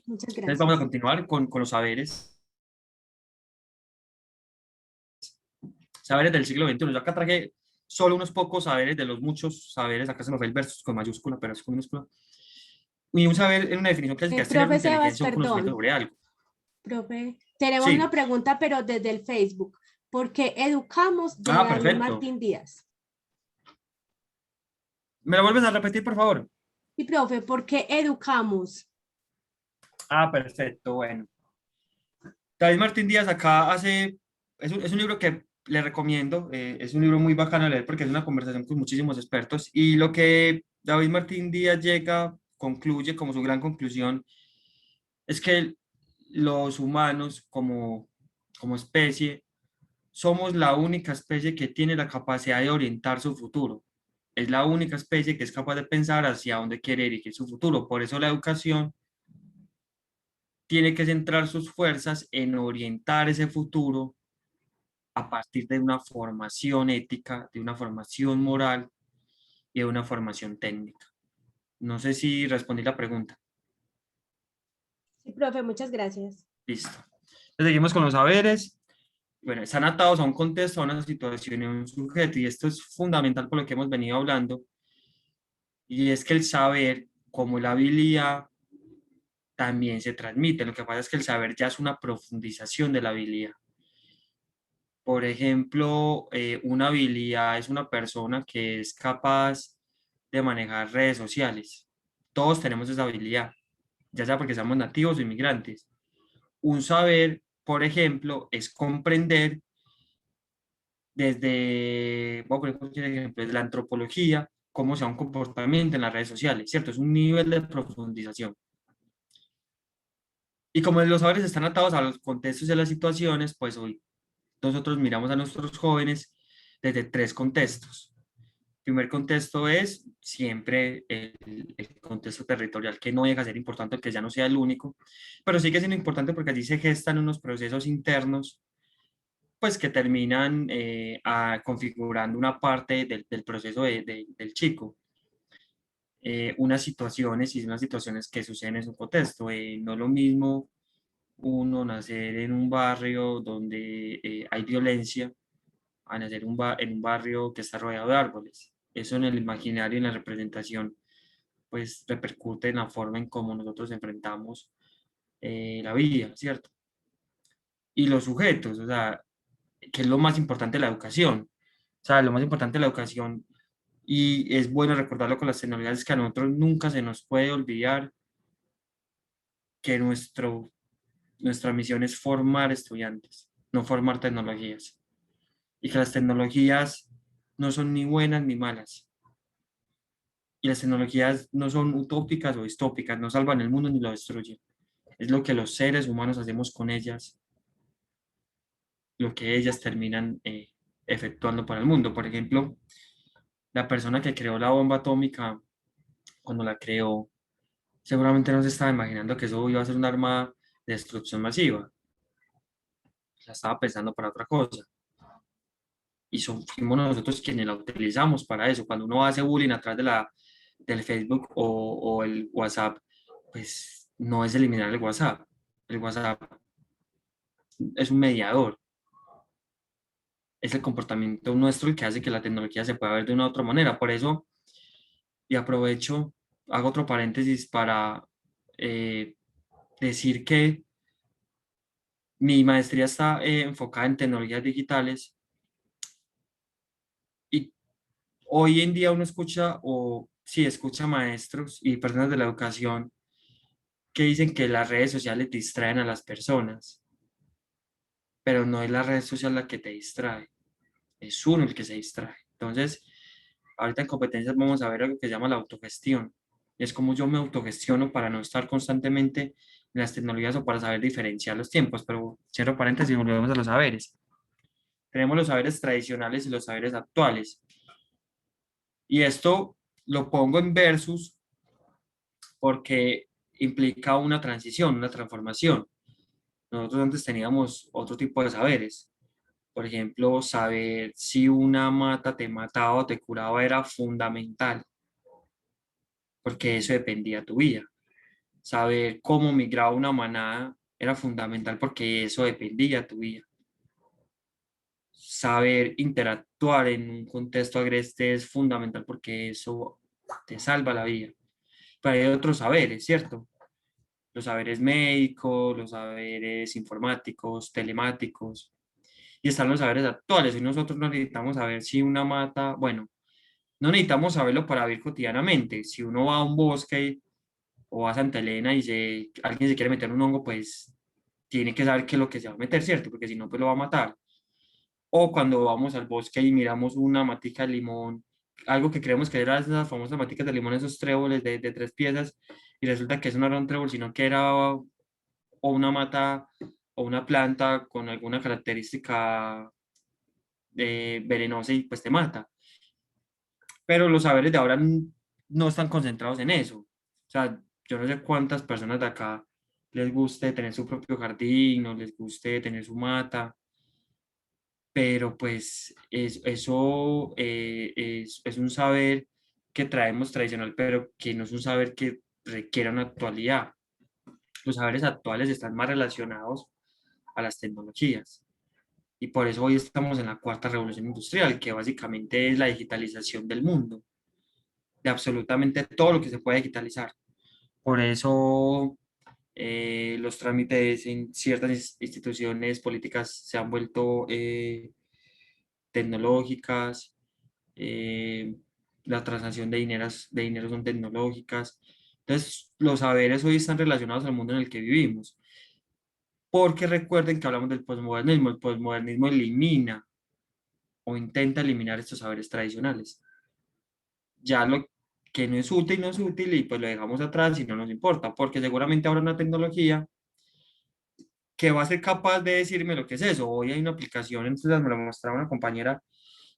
Muchas Entonces vamos a gracias. continuar con los saberes. Saberes del siglo XXI. Yo acá traje solo unos pocos saberes de los muchos saberes. Acá se me fue el versus con mayúscula, pero es con minúscula. Y un saber en una definición clásica es tener una Profe Sebas, inteligencia o un conocimiento perdón. sobre algo. Profe, tenemos una Sí. pregunta, pero desde el Facebook. ¿Por qué educamos de Ah, David perfecto. Martín Díaz? ¿Me lo vuelves a repetir, por favor? Y profe, ¿por qué educamos? Ah, perfecto, bueno. David Martín Díaz acá hace, es un libro que le recomiendo, es un libro muy bacano de leer porque es una conversación con muchísimos expertos, y lo que David Martín Díaz concluye como su gran conclusión es que los humanos como especie somos la única especie que tiene la capacidad de orientar su futuro. Es la única especie que es capaz de pensar hacia dónde quiere dirigir su futuro. Por eso la educación tiene que centrar sus fuerzas en orientar ese futuro a partir de una formación ética, de una formación moral y de una formación técnica. No sé si respondí la pregunta. Sí, profe, muchas gracias. Listo. Entonces, seguimos con los saberes. Bueno, están atados a un contexto, a una situación y a un sujeto, y esto es fundamental por lo que hemos venido hablando, y es que el saber, como la habilidad, también se transmite. Lo que pasa es que el saber ya es una profundización de la habilidad. Por ejemplo, una habilidad es una persona que es capaz de manejar redes sociales. Todos tenemos esa habilidad, ya sea porque somos nativos o inmigrantes. Un saber, por ejemplo, es comprender desde, voy a poner cualquier ejemplo, desde la antropología, cómo se da un comportamiento en las redes sociales, ¿cierto? Es un nivel de profundización. Y como los saberes están atados a los contextos y a las situaciones, pues hoy nosotros miramos a nuestros jóvenes desde tres contextos. El primer contexto es siempre el contexto territorial, que no deja de ser importante, que ya no sea el único, pero sigue siendo importante porque allí se gestan unos procesos internos pues que terminan configurando una parte del proceso del chico. Unas situaciones que suceden en su contexto. No es lo mismo uno nacer en un barrio donde hay violencia a nacer en un barrio que está rodeado de árboles. Eso en el imaginario y en la representación pues repercute en la forma en cómo nosotros enfrentamos la vida, ¿cierto? Y los sujetos, o sea, que es lo más importante de la educación. O sea, lo más importante de la educación, y es bueno recordarlo con las tecnologías, es que a nosotros nunca se nos puede olvidar que nuestra misión es formar estudiantes, no formar tecnologías. Y que las tecnologías no son ni buenas ni malas. Y las tecnologías no son utópicas o distópicas, no salvan el mundo ni lo destruyen. Es lo que los seres humanos hacemos con ellas, lo que ellas terminan efectuando para el mundo. Por ejemplo, la persona que creó la bomba atómica, cuando la creó, seguramente no se estaba imaginando que eso iba a ser un arma de destrucción masiva. La estaba pensando para otra cosa. Y fuimos nosotros quienes la utilizamos para eso. Cuando uno hace bullying a través del Facebook o el WhatsApp, pues no es eliminar el WhatsApp. El WhatsApp es un mediador. Es el comportamiento nuestro el que hace que la tecnología se pueda ver de una u otra manera. Por eso, y aprovecho, hago otro paréntesis para eh, decir que mi maestría está enfocada en tecnologías digitales, y hoy en día uno escucha, o sí, escucha maestros y personas de la educación que dicen que las redes sociales distraen a las personas, pero no es la red social la que te distrae, es uno el que se distrae. Entonces, ahorita en competencias vamos a ver algo que se llama la autogestión. Es como yo me autogestiono para no estar constantemente en las tecnologías o para saber diferenciar los tiempos, pero cierro paréntesis y volvemos a los saberes. Tenemos los saberes tradicionales y los saberes actuales. Y esto lo pongo en versus porque implica una transición, una transformación. Nosotros antes teníamos otro tipo de saberes. Por ejemplo, saber si una mata te mataba o te curaba era fundamental, porque eso dependía de tu vida. Saber cómo migraba una manada era fundamental porque eso dependía de tu vida. Saber interactuar en un contexto agreste es fundamental porque eso te salva la vida. Pero hay otros saberes, ¿cierto? Los saberes médicos, los saberes informáticos, telemáticos, y están los saberes actuales. Y nosotros no necesitamos saber si una mata, bueno, no necesitamos saberlo para vivir cotidianamente. Si uno va a un bosque o a Santa Elena y alguien se quiere meter un hongo, pues tiene que saber qué es lo que se va a meter, ¿cierto? Porque si no, pues lo va a matar. O cuando vamos al bosque y miramos una matica de limón, algo que creemos que era esas famosas maticas de limón, esos tréboles de tres piezas, y resulta que eso no era un trébol, sino que era o una mata o una planta con alguna característica venenosa y pues te mata. Pero los saberes de ahora no están concentrados en eso. O sea, yo no sé cuántas personas de acá les guste tener su propio jardín o les guste tener su mata, pero pues eso es un saber que traemos tradicional, pero que no es un saber que requiera una actualidad. Los saberes actuales están más relacionados a las tecnologías. Y por eso hoy estamos en la cuarta revolución industrial, que básicamente es la digitalización del mundo, de absolutamente todo lo que se puede digitalizar. Por eso los trámites en ciertas instituciones políticas se han vuelto tecnológicas, la transacción de dinero son tecnológicas. Entonces, los saberes hoy están relacionados al mundo en el que vivimos. Porque recuerden que hablamos del posmodernismo. El posmodernismo elimina o intenta eliminar estos saberes tradicionales. Ya lo que no es útil, no es útil y pues lo dejamos atrás y no nos importa, porque seguramente habrá una tecnología que va a ser capaz de decirme lo que es eso. Hoy hay una aplicación, entonces me lo mostraba una compañera,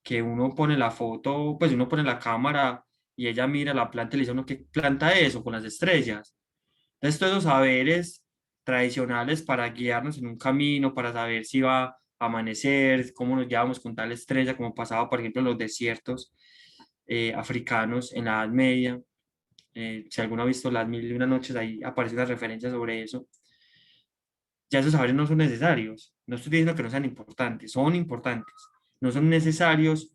que uno pone la foto, pues uno pone la cámara y ella mira la planta y le dice a uno qué planta es o con las estrellas. Entonces, todos esos saberes tradicionales para guiarnos en un camino, para saber si va a amanecer, cómo nos llevamos con tal estrella, como pasaba, por ejemplo, en los desiertos africanos en la Edad Media. Si alguno ha visto Las Mil y Una Noches, ahí aparece una referencia sobre eso. Ya esos saberes no son necesarios. No estoy diciendo que no sean importantes, son importantes. No son necesarios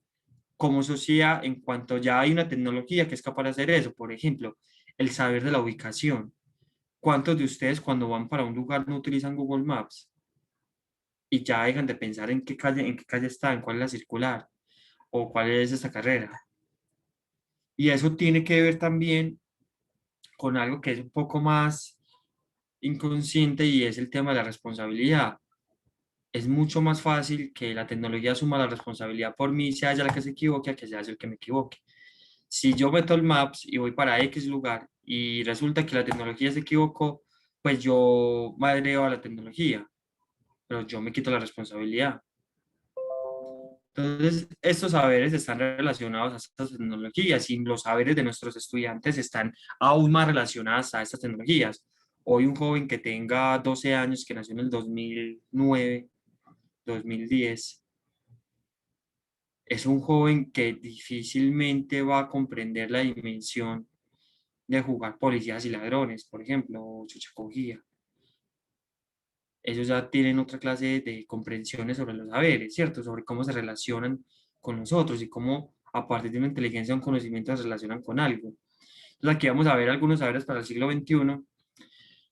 como sociedad en cuanto ya hay una tecnología que es capaz de hacer eso. Por ejemplo, el saber de la ubicación. ¿Cuántos de ustedes cuando van para un lugar no utilizan Google Maps? Y ya dejan de pensar en qué calle está, en cuál es la circular o cuál es esta carrera. Y eso tiene que ver también con algo que es un poco más inconsciente y es el tema de la responsabilidad. Es mucho más fácil que la tecnología asuma la responsabilidad por mí, sea ella la que se equivoque, a que sea yo el que me equivoque. Si yo meto el Maps y voy para X lugar y resulta que la tecnología se equivocó, pues yo madreo a la tecnología, pero yo me quito la responsabilidad. Entonces, estos saberes están relacionados a estas tecnologías y los saberes de nuestros estudiantes están aún más relacionados a estas tecnologías. Hoy un joven que tenga 12 años, que nació en el 2009, 2010, es un joven que difícilmente va a comprender la dimensión de jugar policías y ladrones, por ejemplo, o chuchacogía. Ellos ya tienen otra clase de comprensiones sobre los saberes, ¿cierto? Sobre cómo se relacionan con nosotros y cómo a partir de una inteligencia o un conocimiento se relacionan con algo. Entonces aquí vamos a ver algunos saberes para el siglo XXI,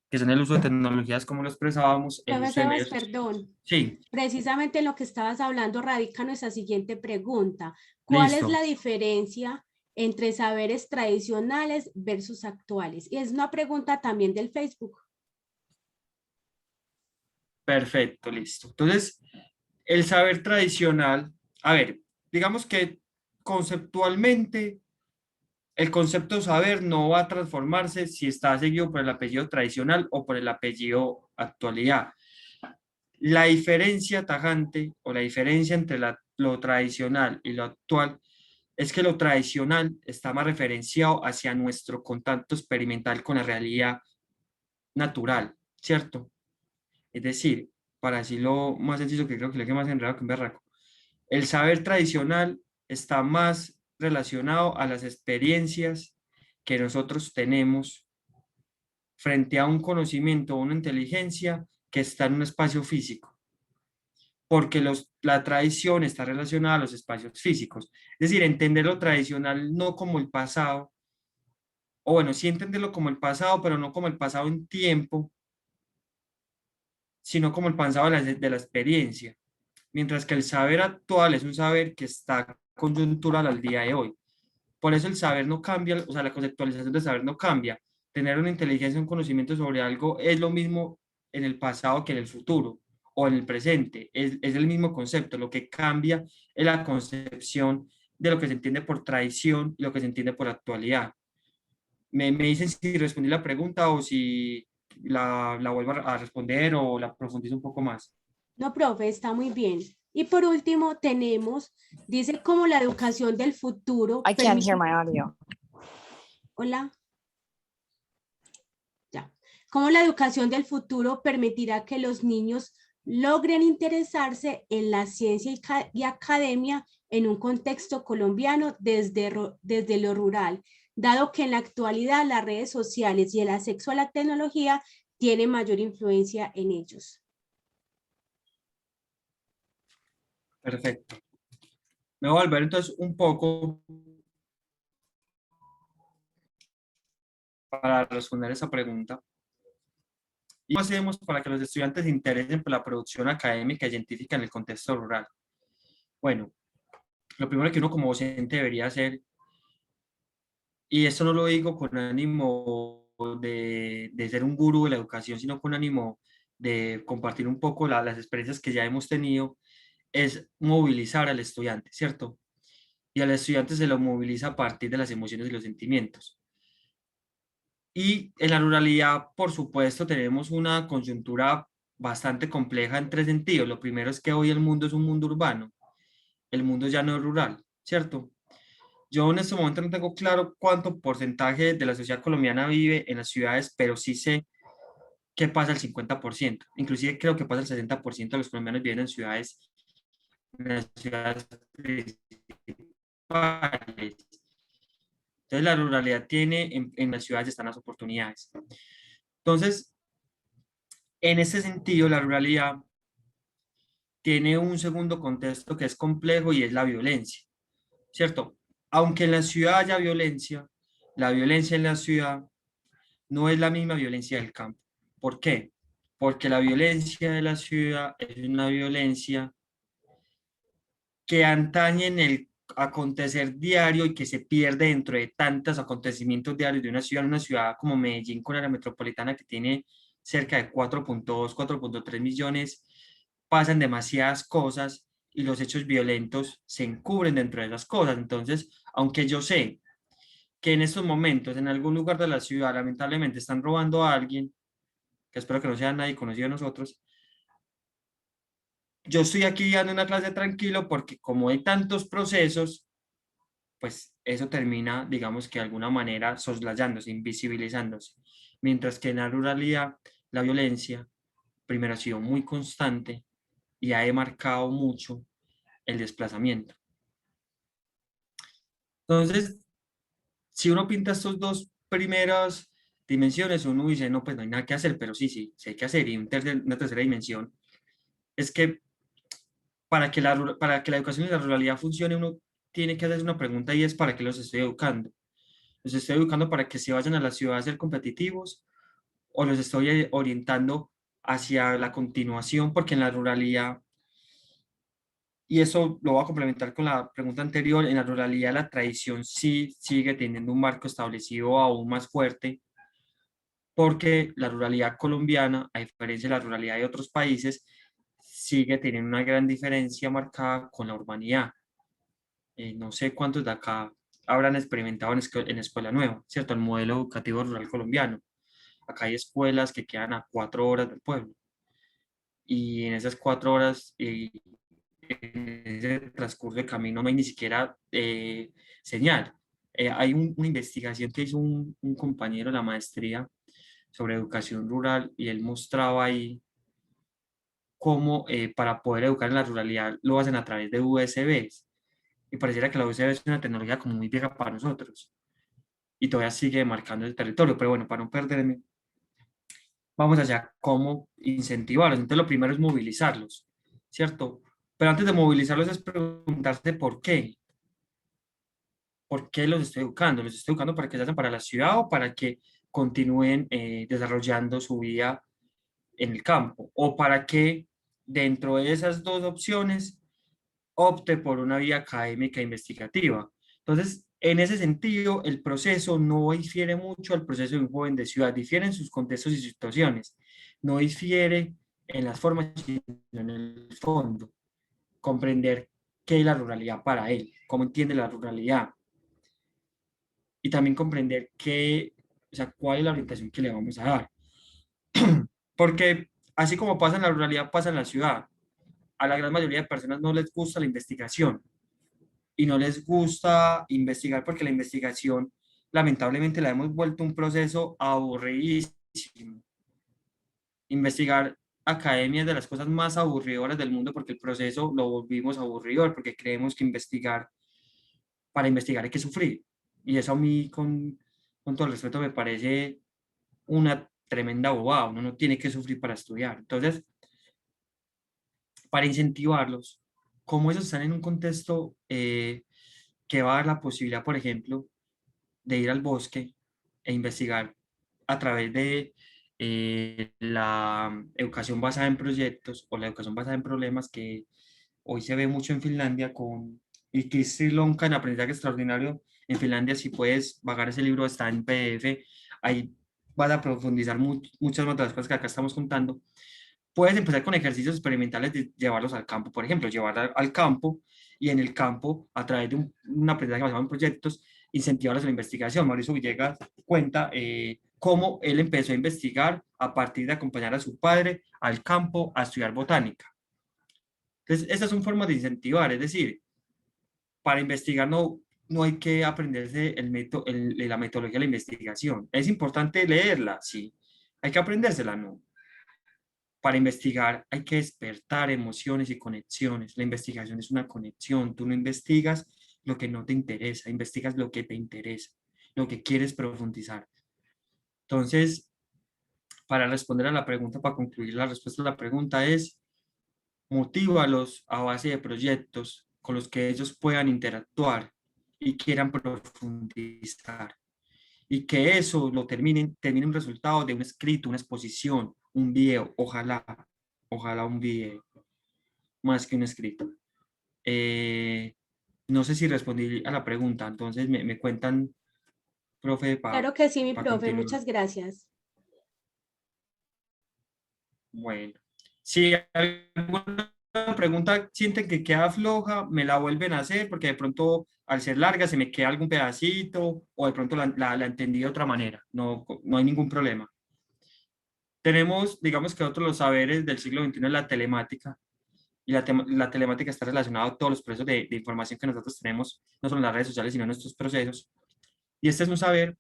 que son el uso de tecnologías como lo expresábamos, el Profe uso de Sebas, medios. perdón. Sí, Precisamente en lo que estabas hablando radica nuestra siguiente pregunta. ¿Cuál es listo. la diferencia entre saberes tradicionales versus actuales? Y es una pregunta también del Facebook. Perfecto, listo. Entonces, el saber tradicional, a ver, digamos que conceptualmente el concepto saber no va a transformarse si está seguido por el apellido tradicional o por el apellido actualidad. La diferencia tajante o la diferencia entre lo tradicional y lo actual es que lo tradicional está más referenciado hacia nuestro contacto experimental con la realidad natural, ¿cierto? Es decir, para decirlo más sencillo, que creo que lo que más enredado que un berraco, el saber tradicional está más relacionado a las experiencias que nosotros tenemos frente a un conocimiento o una inteligencia que está en un espacio físico, porque la tradición está relacionada a los espacios físicos. Es decir, entender lo tradicional no como el pasado, o bueno, sí entenderlo como el pasado, pero no como el pasado en tiempo, sino como el pasado de la experiencia. Mientras que el saber actual es un saber que está coyuntural al día de hoy. Por eso el saber no cambia, o sea, la conceptualización del saber no cambia. Tener una inteligencia, un conocimiento sobre algo es lo mismo en el pasado que en el futuro o en el presente. Es el mismo concepto. Lo que cambia es la concepción de lo que se entiende por tradición y lo que se entiende por actualidad. Me dicen si respondí la pregunta o si la vuelvo a responder o la profundizo un poco más. No, profe, está muy bien. Y por último tenemos, dice cómo la educación del futuro I can't hear permite... my audio. Hola. Ya. ¿Cómo la educación del futuro permitirá que los niños logren interesarse en la ciencia y academia en un contexto colombiano desde lo rural, dado que en la actualidad las redes sociales y el acceso a la tecnología tienen mayor influencia en ellos? Perfecto. Me voy a volver entonces un poco para responder esa pregunta. ¿Y cómo hacemos para que los estudiantes se interesen por la producción académica y científica en el contexto rural? Bueno, lo primero que uno como docente debería hacer, y esto no lo digo con ánimo de ser un gurú de la educación, sino con ánimo de compartir un poco las experiencias que ya hemos tenido, es movilizar al estudiante, ¿cierto? Y al estudiante se lo moviliza a partir de las emociones y los sentimientos. Y en la ruralidad, por supuesto, tenemos una coyuntura bastante compleja en tres sentidos. Lo primero es que hoy el mundo es un mundo urbano, el mundo ya no es rural, ¿cierto? Yo en este momento no tengo claro cuánto porcentaje de la sociedad colombiana vive en las ciudades, pero sí sé que pasa el 50%. Inclusive creo que pasa el 60% de los colombianos viven en las ciudades principales. Entonces la ruralidad tiene, en las ciudades están las oportunidades. Entonces, en ese sentido, la ruralidad tiene un segundo contexto que es complejo y es la violencia, ¿cierto? Aunque en la ciudad haya violencia, la violencia en la ciudad no es la misma violencia del campo. ¿Por qué? Porque la violencia de la ciudad es una violencia que antañe en el acontecer diario y que se pierde dentro de tantos acontecimientos diarios de una ciudad como Medellín con la metropolitana que tiene cerca de 4.2, 4.3 millones, pasan demasiadas cosas y los hechos violentos se encubren dentro de esas cosas. Entonces, aunque yo sé que en estos momentos en algún lugar de la ciudad lamentablemente están robando a alguien, que espero que no sea nadie conocido de nosotros, yo estoy aquí dando una clase tranquilo porque como hay tantos procesos, pues eso termina, digamos que de alguna manera soslayándose, invisibilizándose. Mientras que en la ruralidad la violencia primero ha sido muy constante y ha marcado mucho el desplazamiento. Entonces, si uno pinta estos dos primeras dimensiones, uno dice, no, pues no hay nada que hacer, pero sí hay que hacer. Y una tercera dimensión es que para que la educación y la ruralidad funcione, uno tiene que hacerse una pregunta y es ¿para qué los estoy educando? ¿Los estoy educando para que se vayan a la ciudad a ser competitivos o los estoy orientando hacia la continuación? Porque en la ruralidad, y eso lo voy a complementar con la pregunta anterior, en la ruralidad la tradición sí sigue teniendo un marco establecido aún más fuerte, porque la ruralidad colombiana, a diferencia de la ruralidad de otros países, sigue teniendo una gran diferencia marcada con la urbanidad. No sé cuántos de acá habrán experimentado en Escuela Nueva, ¿cierto? El modelo educativo rural colombiano. Acá hay escuelas que quedan a 4 horas del pueblo. Y en esas 4 horas, en ese transcurso de camino, no hay ni siquiera señal. Hay una investigación que hizo un compañero de la maestría sobre educación rural y él mostraba ahí cómo para poder educar en la ruralidad lo hacen a través de USBs. Y pareciera que la USB es una tecnología como muy vieja para nosotros y todavía sigue marcando el territorio, pero bueno, para no perderme, vamos allá, ¿cómo incentivarlos? Entonces lo primero es movilizarlos, ¿cierto? Pero antes de movilizarlos es preguntarse por qué. ¿Por qué los estoy educando? ¿Los estoy educando para que se hacen para la ciudad o para que continúen desarrollando su vida en el campo? ¿O para que dentro de esas dos opciones opte por una vía académica e investigativa? Entonces, en ese sentido, el proceso no difiere mucho al proceso de un joven de ciudad, difiere en sus contextos y situaciones, no difiere en las formas, sino en el fondo. Comprender qué es la ruralidad para él, cómo entiende la ruralidad, y también comprender o sea, cuál es la orientación que le vamos a dar. Porque así como pasa en la ruralidad, pasa en la ciudad. A la gran mayoría de personas no les gusta la investigación y no les gusta investigar porque la investigación lamentablemente la hemos vuelto un proceso aburridísimo. investigar academia es de las cosas más aburridoras del mundo porque el proceso lo volvimos aburridor, porque creemos que para investigar hay que sufrir. Y eso a mí, con todo el respeto, me parece una tremenda bobada. Uno no tiene que sufrir para estudiar. Entonces, para incentivarlos, como ellos están en un contexto que va a dar la posibilidad, por ejemplo, de ir al bosque e investigar a través de la educación basada en proyectos o la educación basada en problemas que hoy se ve mucho en Finlandia y que es Sri Lanka en aprendizaje extraordinario. En Finlandia, si puedes bajar ese libro, está en PDF, ahí vas a profundizar muchas más de las cosas que acá estamos contando. Puedes empezar con ejercicios experimentales de llevarlos al campo, por ejemplo, llevar al campo y en el campo, a través de un aprendizaje basado en proyectos, incentivarlos a la investigación. Mauricio Villegas cuenta cómo él empezó a investigar a partir de acompañar a su padre al campo a estudiar botánica. Entonces, estas son formas de incentivar, es decir, para investigar no hay que aprenderse la metodología de la investigación. Es importante leerla, sí. Hay que aprendérsela, no. Para investigar hay que despertar emociones y conexiones. La investigación es una conexión. Tú no investigas lo que no te interesa, investigas lo que te interesa, lo que quieres profundizar. Entonces, para responder a la pregunta, para concluir la respuesta a la pregunta es, motívalos a base de proyectos con los que ellos puedan interactuar y quieran profundizar. Y que eso lo termine un resultado de un escrito, una exposición, un video, ojalá un video, más que un escrito. No sé si respondí a la pregunta, entonces me cuentan, profe, Claro que sí, mi para profe, continuar. muchas gracias. Bueno, si alguna pregunta sienten que queda floja, me la vuelven a hacer porque de pronto al ser larga se me queda algún pedacito o de pronto la entendí de otra manera. No hay ningún problema. Tenemos, digamos que otros los saberes del siglo XXI es la telemática. Y la telemática está relacionada a todos los procesos de información que nosotros tenemos, no solo en las redes sociales, sino en nuestros procesos. Y este es un saber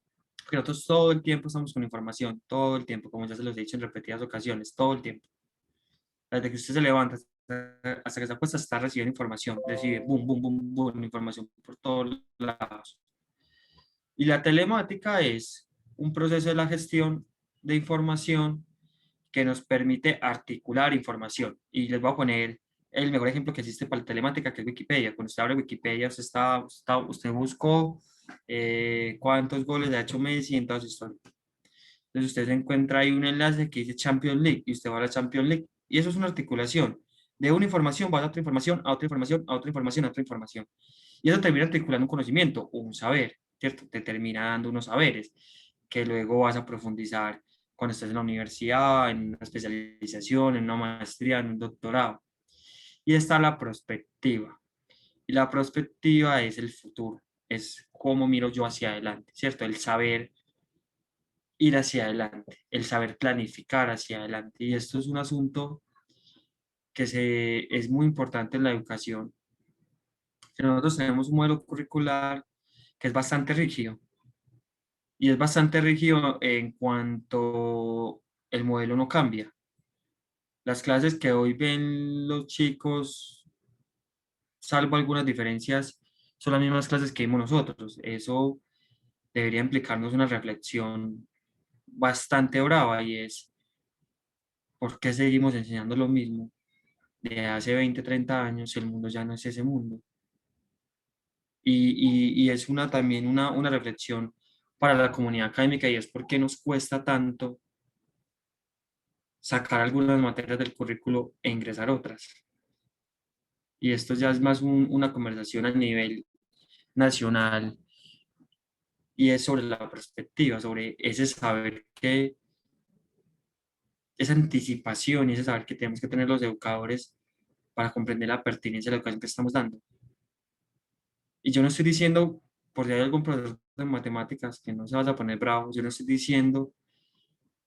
que nosotros todo el tiempo estamos con información, todo el tiempo, como ya se los he dicho en repetidas ocasiones, todo el tiempo. Desde que usted se levanta hasta que se acuesta, está recibiendo información, recibe boom, boom, boom, boom, información por todos lados. Y la telemática es un proceso de la gestión de información que nos permite articular información. Y les voy a poner el mejor ejemplo que existe para la telemática, que es Wikipedia. Cuando usted abre Wikipedia, usted buscó cuántos goles ha hecho Messi en toda su historia. Entonces usted encuentra ahí un enlace que dice Champions League y usted va a la Champions League. Y eso es una articulación. De una información vas a otra información, a otra información, a otra información, a otra información. Y eso termina articulando un conocimiento o un saber, ¿cierto? Te termina dando unos saberes que luego vas a profundizar cuando estés en la universidad, en una especialización, en una maestría, en un doctorado. Y está la perspectiva. Y la perspectiva es el futuro, es cómo miro yo hacia adelante, ¿cierto? El saber ir hacia adelante, el saber planificar hacia adelante. Y esto es un asunto que es muy importante en la educación. Que nosotros tenemos un modelo curricular que es bastante rígido. Y es bastante rígido en cuanto el modelo no cambia. Las clases que hoy ven los chicos, salvo algunas diferencias, son las mismas clases que vimos nosotros. Eso debería implicarnos una reflexión bastante brava y es, ¿por qué seguimos enseñando lo mismo de hace 20, 30 años si el mundo ya no es ese mundo? Y es también una reflexión para la comunidad académica y es por qué nos cuesta tanto sacar algunas materias del currículo e ingresar otras. Y esto ya es más una conversación a nivel nacional y es sobre la perspectiva, sobre ese saber esa anticipación y ese saber que tenemos que tener los educadores para comprender la pertinencia de la educación que estamos dando. Y yo no estoy diciendo, por si hay algún profesor de matemáticas que no se vaya a poner bravo, yo no estoy diciendo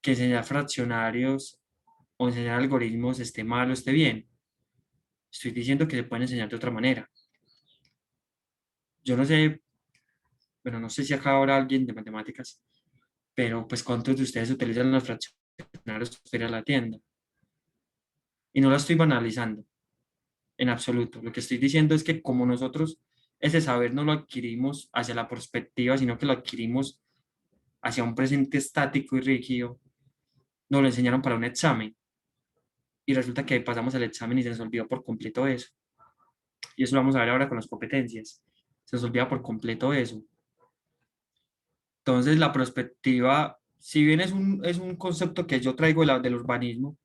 que enseñar fraccionarios o enseñar algoritmos esté mal o esté bien. Estoy diciendo que se pueden enseñar de otra manera. Yo no sé, bueno, no sé si acá habrá alguien de matemáticas, pero pues cuántos de ustedes utilizan las fracciones funcionarios para ir a la tienda. Y no lo estoy banalizando en absoluto. Lo que estoy diciendo es que como nosotros ese saber no lo adquirimos hacia la perspectiva, sino que lo adquirimos hacia un presente estático y rígido, nos lo enseñaron para un examen. Y resulta que pasamos el examen y se nos olvidó por completo eso. Y eso lo vamos a ver ahora con las competencias. Se nos olvida por completo eso. Entonces, la perspectiva, si bien es un concepto que yo traigo del urbanismo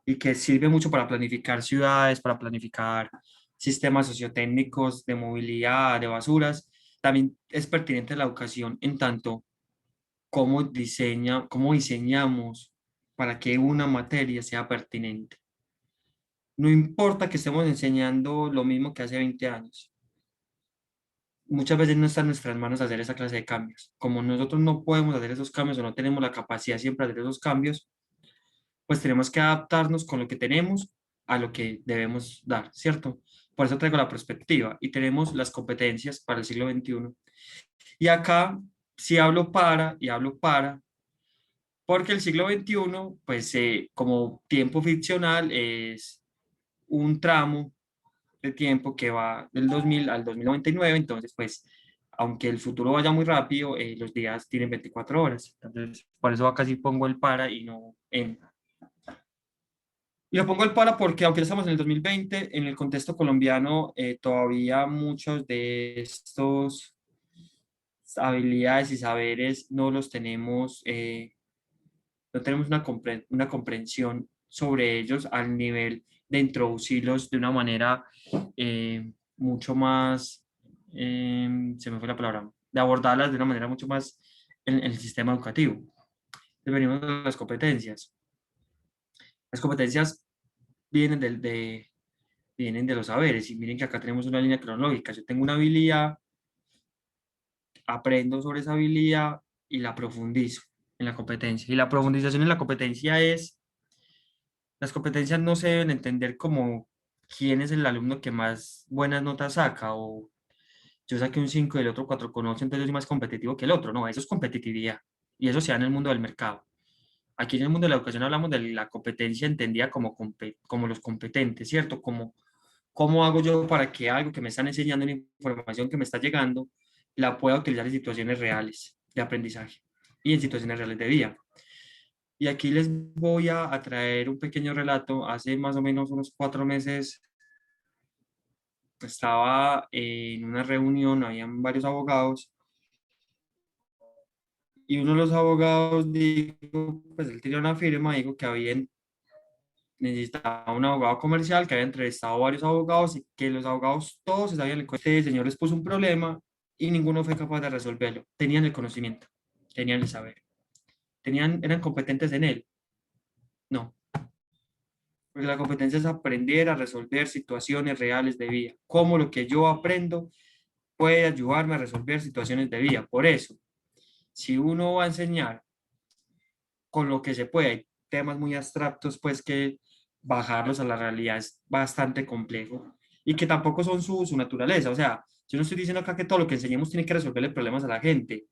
y que sirve mucho para planificar ciudades, para planificar sistemas sociotécnicos de movilidad, de basuras, también es pertinente la educación en tanto cómo diseñamos para que una materia sea pertinente. No importa que estemos enseñando lo mismo que hace 20 años. Muchas veces no está en nuestras manos hacer esa clase de cambios. Como nosotros no podemos hacer esos cambios o no tenemos la capacidad siempre de hacer esos cambios, pues tenemos que adaptarnos con lo que tenemos a lo que debemos dar, ¿cierto? Por eso traigo la perspectiva y tenemos las competencias para el siglo XXI. Y acá sí hablo porque el siglo XXI, pues como tiempo ficcional, es un tramo de tiempo que va del 2000 al 2099, entonces pues aunque el futuro vaya muy rápido, los días tienen 24 horas, entonces por eso acá sí pongo el para y no en. Y lo pongo el para porque aunque ya estamos en el 2020, en el contexto colombiano todavía muchos de estos habilidades y saberes no los tenemos, no tenemos una comprensión sobre ellos al nivel de introducirlos de una manera mucho más, se me fue la palabra, de abordarlas de una manera mucho más en el sistema educativo. Venimos de las competencias. Las competencias vienen vienen de los saberes y miren que acá tenemos una línea cronológica. Yo tengo una habilidad, aprendo sobre esa habilidad y la profundizo en la competencia. Y la profundización en la competencia es, las competencias no se deben entender como quién es el alumno que más buenas notas saca o yo saqué un 5 y el otro 4,8, entonces yo soy más competitivo que el otro. No, eso es competitividad y eso se da en el mundo del mercado. Aquí en el mundo de la educación hablamos de la competencia entendida como los competentes, ¿cierto? Como cómo hago yo para que algo que me están enseñando, una información que me está llegando, la pueda utilizar en situaciones reales de aprendizaje y en situaciones reales de vida. Y aquí les voy a traer un pequeño relato. Hace más o menos unos 4 meses estaba en una reunión, habían varios abogados y uno de los abogados dijo, pues él tenía una firma, dijo que necesitaba un abogado comercial, que había entrevistado a varios abogados y que los abogados todos se sabían que este señor les puso un problema y ninguno fue capaz de resolverlo. Tenían el conocimiento, tenían el saber, eran competentes en él. No, porque la competencia es aprender a resolver situaciones reales de vida. Cómo lo que yo aprendo puede ayudarme a resolver situaciones de vida. Por eso, si uno va a enseñar con lo que se puede, hay temas muy abstractos, pues que bajarlos a la realidad es bastante complejo y que tampoco son su naturaleza. O sea, yo no estoy diciendo acá que todo lo que enseñemos tiene que resolverle problemas a la gente.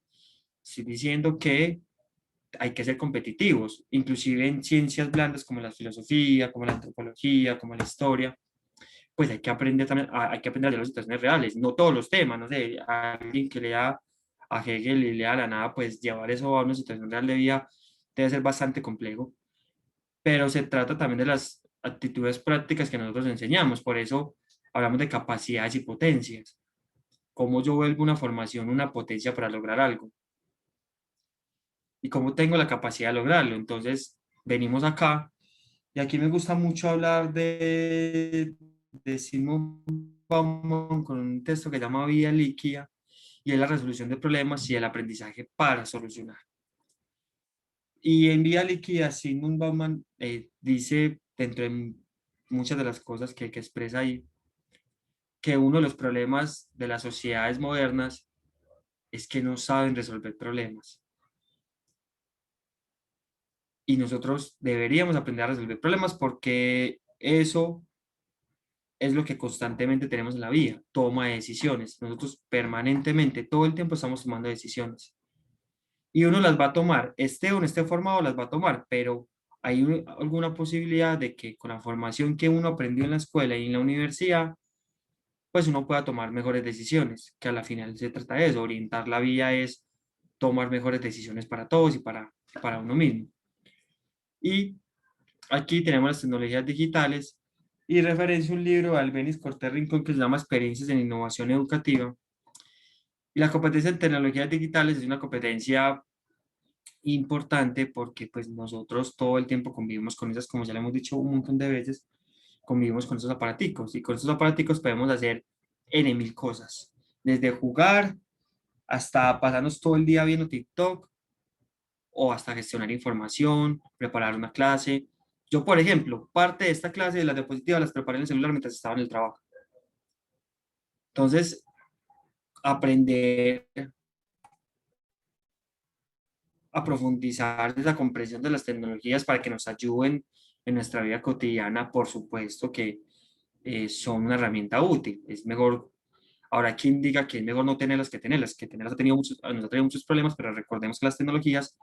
Estoy diciendo que hay que ser competitivos, inclusive en ciencias blandas como la filosofía, como la antropología, como la historia, pues hay que aprender también, hay que aprender de las situaciones reales, no todos los temas, no sé, a alguien que lea a Hegel y lea la nada, pues llevar eso a una situación real de vida debe ser bastante complejo, pero se trata también de las actitudes prácticas que nosotros enseñamos, por eso hablamos de capacidades y potencias, cómo yo vuelvo una formación una potencia para lograr algo y cómo tengo la capacidad de lograrlo. Entonces, venimos acá y aquí me gusta mucho hablar de Simon Bauman con un texto que se llama Vía Líquida y es la resolución de problemas y el aprendizaje para solucionar. Y en Vía Líquida, Simon Bauman dice, dentro de muchas de las cosas que expresa ahí, que uno de los problemas de las sociedades modernas es que no saben resolver problemas. Y nosotros deberíamos aprender a resolver problemas porque eso es lo que constantemente tenemos en la vida, toma de decisiones. Nosotros permanentemente, todo el tiempo estamos tomando decisiones. Y uno las va a tomar, esté o no esté formado, las va a tomar, pero hay alguna posibilidad de que con la formación que uno aprendió en la escuela y en la universidad, pues uno pueda tomar mejores decisiones, que a la final se trata de eso, orientar la vía es tomar mejores decisiones para todos y para uno mismo. Y aquí tenemos las tecnologías digitales y referencia un libro de Albéniz Cortés Rincón que se llama Experiencias en Innovación Educativa. Y la competencia en tecnologías digitales es una competencia importante porque pues nosotros todo el tiempo convivimos con esas, como ya le hemos dicho un montón de veces, convivimos con esos aparaticos y con esos aparaticos podemos hacer N mil cosas, desde jugar hasta pasarnos todo el día viendo TikTok o hasta gestionar información, preparar una clase. Yo, por ejemplo, parte de esta clase de las diapositivas las preparé en el celular mientras estaba en el trabajo. Entonces, aprender a profundizar esa comprensión de las tecnologías para que nos ayuden en nuestra vida cotidiana, por supuesto que son una herramienta útil. Es mejor, ahora quien diga que es mejor no tenerlas que tenerlas, que tenerlas nos ha tenido muchos problemas, pero recordemos que las tecnologías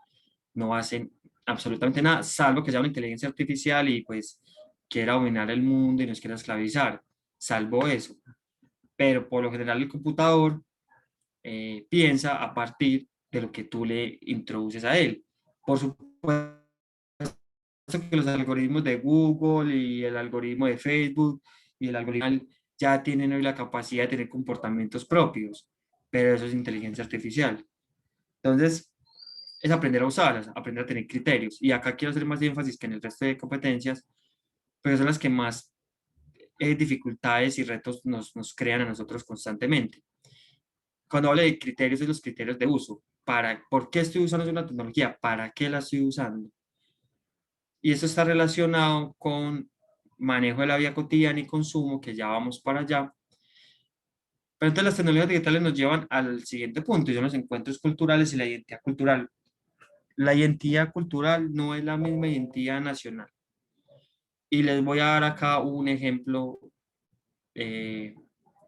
no hacen absolutamente nada, salvo que sea una inteligencia artificial y pues quiera dominar el mundo y nos quiera esclavizar, salvo eso. Pero por lo general el computador piensa a partir de lo que tú le introduces a él. Por supuesto que los algoritmos de Google y el algoritmo de Facebook y el algoritmo ya tienen hoy la capacidad de tener comportamientos propios, pero eso es inteligencia artificial. Entonces, es aprender a usarlas, aprender a tener criterios. Y acá quiero hacer más énfasis que en el resto de competencias, pero son las que más dificultades y retos nos crean a nosotros constantemente. Cuando hablo de criterios, es los criterios de uso. ¿Por qué estoy usando una tecnología? ¿Para qué la estoy usando? Y eso está relacionado con manejo de la vida cotidiana y consumo, que ya vamos para allá. Pero entonces las tecnologías digitales nos llevan al siguiente punto, y son los encuentros culturales y la identidad cultural. La identidad cultural no es la misma identidad nacional. Y les voy a dar acá un ejemplo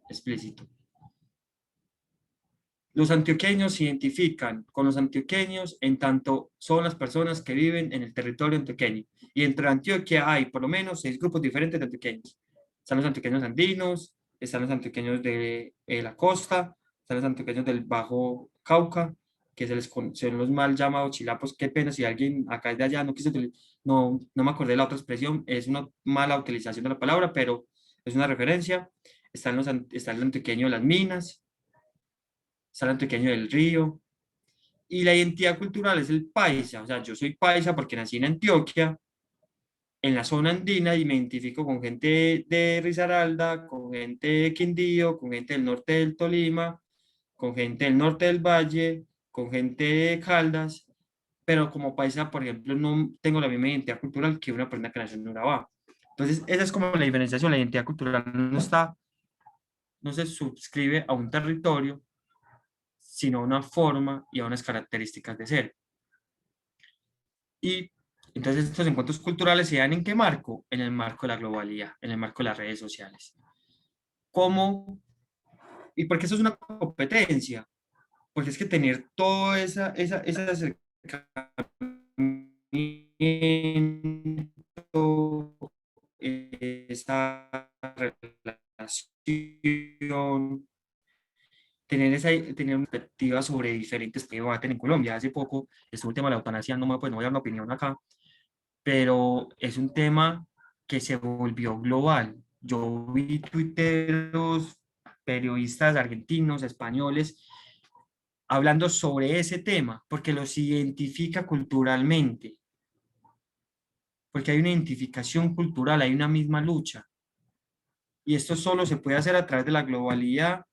explícito. Los antioqueños se identifican con los antioqueños en tanto son las personas que viven en el territorio antioqueño. Y entre Antioquia hay por lo menos 6 grupos diferentes de antioqueños. Están los antioqueños andinos, están los antioqueños de la costa, están los antioqueños del Bajo Cauca, que son los mal llamados chilapos. Qué pena si alguien acá es de allá no quiso no me acordé de la otra expresión, es una mala utilización de la palabra, pero es una referencia. Está el antioqueño de las minas, está el antioqueño del río, y la identidad cultural es el paisa, o sea, yo soy paisa porque nací en Antioquia, en la zona andina, y me identifico con gente de Risaralda, con gente de Quindío, con gente del norte del Tolima, con gente del norte del Valle, con gente de Caldas, pero como paisa, por ejemplo, no tengo la misma identidad cultural que una persona que nació en Urabá. Entonces, esa es como la diferenciación, la identidad cultural no se suscribe a un territorio, sino a una forma y a unas características de ser. Y entonces estos encuentros culturales se dan ¿en qué marco? En el marco de la globalidad, en el marco de las redes sociales. ¿Cómo? ¿Y por qué eso es una competencia? Porque es que tener todo ese acercamiento, esa relación, tener una perspectiva sobre diferentes debates en Colombia. Hace poco estuvo el tema de la eutanasia, no voy a dar una opinión acá, pero es un tema que se volvió global. Yo vi tuiteros, periodistas argentinos, españoles, hablando sobre ese tema, porque los identifica culturalmente, porque hay una identificación cultural, hay una misma lucha. Y esto solo se puede hacer a través de la globalidad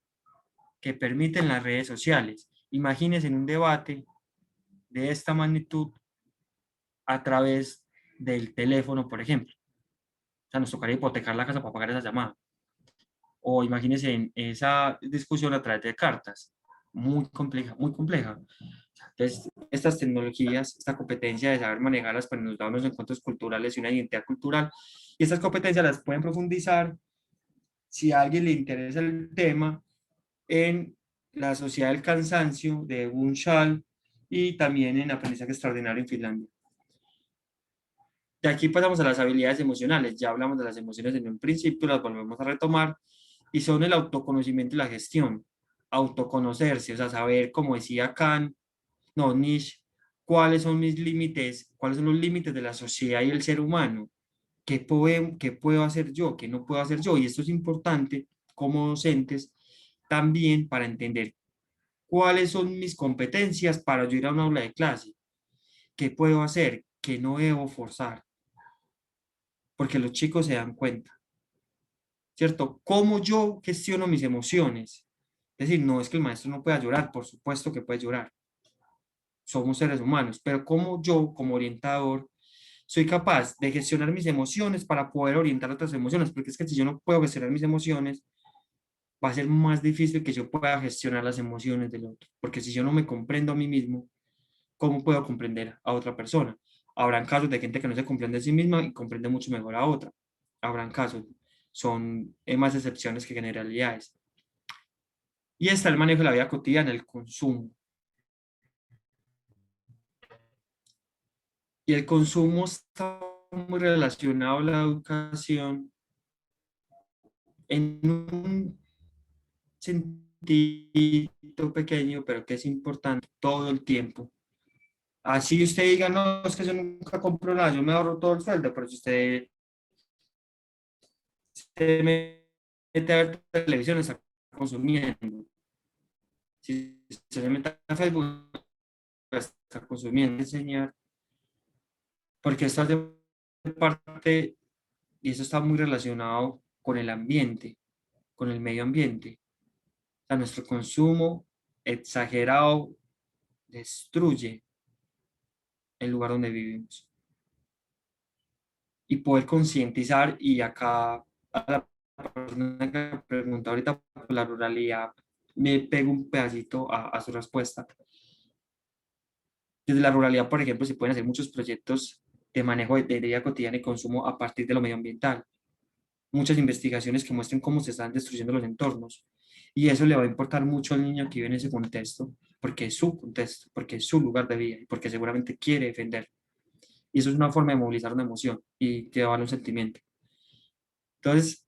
que permiten las redes sociales. Imagínense en un debate de esta magnitud a través del teléfono, por ejemplo. O sea, nos tocaría hipotecar la casa para pagar esa llamada. O imagínense en esa discusión a través de cartas. Muy compleja, muy compleja. Entonces, estas tecnologías, esta competencia de saber manejarlas, pues nos da unos encuentros culturales y una identidad cultural. Y estas competencias las pueden profundizar si a alguien le interesa el tema en La Sociedad del Cansancio de Bunchal y también en Aprendizaje Extraordinario en Finlandia. De aquí pasamos a las habilidades emocionales. Ya hablamos de las emociones en un principio, las volvemos a retomar, y son el autoconocimiento y la gestión. Autoconocerse, o sea, saber, como decía Kant, no, Nietzsche, cuáles son mis límites, cuáles son los límites de la sociedad y el ser humano. Qué puedo hacer yo? ¿Qué no puedo hacer yo? Y esto es importante como docentes también para entender cuáles son mis competencias para yo ir a un aula de clase. ¿Qué puedo hacer? ¿Qué no debo forzar? Porque los chicos se dan cuenta, ¿cierto? ¿Cómo yo gestiono mis emociones? Es decir, no es que el maestro no pueda llorar, por supuesto que puede llorar. Somos seres humanos, pero ¿cómo yo, como orientador, soy capaz de gestionar mis emociones para poder orientar otras emociones? Porque es que si yo no puedo gestionar mis emociones, va a ser más difícil que yo pueda gestionar las emociones del otro. Porque si yo no me comprendo a mí mismo, ¿cómo puedo comprender a otra persona? Habrán casos de gente que no se comprende a sí misma y comprende mucho mejor a otra. Habrán casos, son más excepciones que generalidades. Y está el manejo de la vida cotidiana, el consumo. Y el consumo está muy relacionado a la educación en un sentido pequeño, pero que es importante todo el tiempo. Así usted diga, no, es que yo nunca compro nada, yo me ahorro todo el sueldo, pero si usted se mete a ver televisión, está consumiendo. Si se mete a Facebook, está consumiendo, enseñar, porque esto hace parte, y eso está muy relacionado con el ambiente, con el medio ambiente. O sea, nuestro consumo exagerado destruye el lugar donde vivimos. Y poder concientizar, y acá a la persona que pregunta ahorita por la ruralidad, me pego un pedacito a su respuesta. Desde la ruralidad, por ejemplo, se pueden hacer muchos proyectos de manejo de vida cotidiana y consumo a partir de lo medioambiental. Muchas investigaciones que muestren cómo se están destruyendo los entornos. Y eso le va a importar mucho al niño que vive en ese contexto, porque es su contexto, porque es su lugar de vida y porque seguramente quiere defender. Y eso es una forma de movilizar una emoción y llevar un sentimiento. Entonces,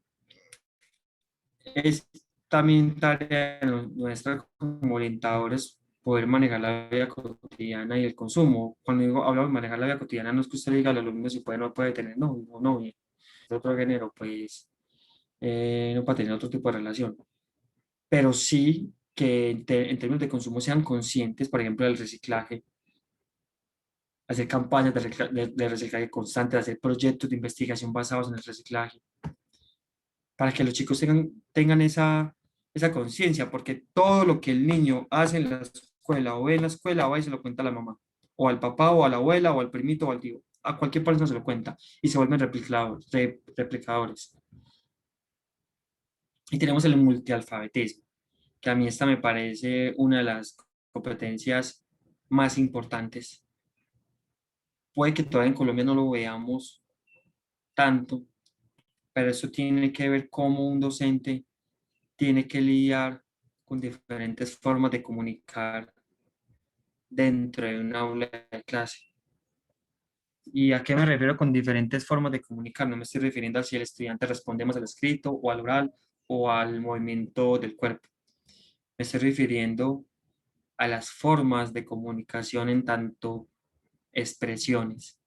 es también tarea nuestra como orientadores poder manejar la vida cotidiana y el consumo. Cuando digo, hablo de manejar la vida cotidiana, no es que usted le diga al alumno si puede o no puede tener novio o novia de otro género, pues no para tener otro tipo de relación. Pero sí que en términos de consumo sean conscientes, por ejemplo, del reciclaje, hacer campañas de reciclaje constante, hacer proyectos de investigación basados en el reciclaje, para que los chicos tengan esa conciencia, porque todo lo que el niño hace en la escuela o ve en la escuela va y se lo cuenta a la mamá, o al papá, o a la abuela, o al primito, o al tío. A cualquier persona se lo cuenta y se vuelven replicadores. Y tenemos el multialfabetismo, que a mí esta me parece una de las competencias más importantes. Puede que todavía en Colombia no lo veamos tanto, pero eso tiene que ver cómo un docente tiene que lidiar con diferentes formas de comunicar dentro de un aula de clase. ¿Y a qué me refiero con diferentes formas de comunicar? No me estoy refiriendo a si el estudiante responde más al escrito o al oral o al movimiento del cuerpo. Me estoy refiriendo a las formas de comunicación en tanto expresiones.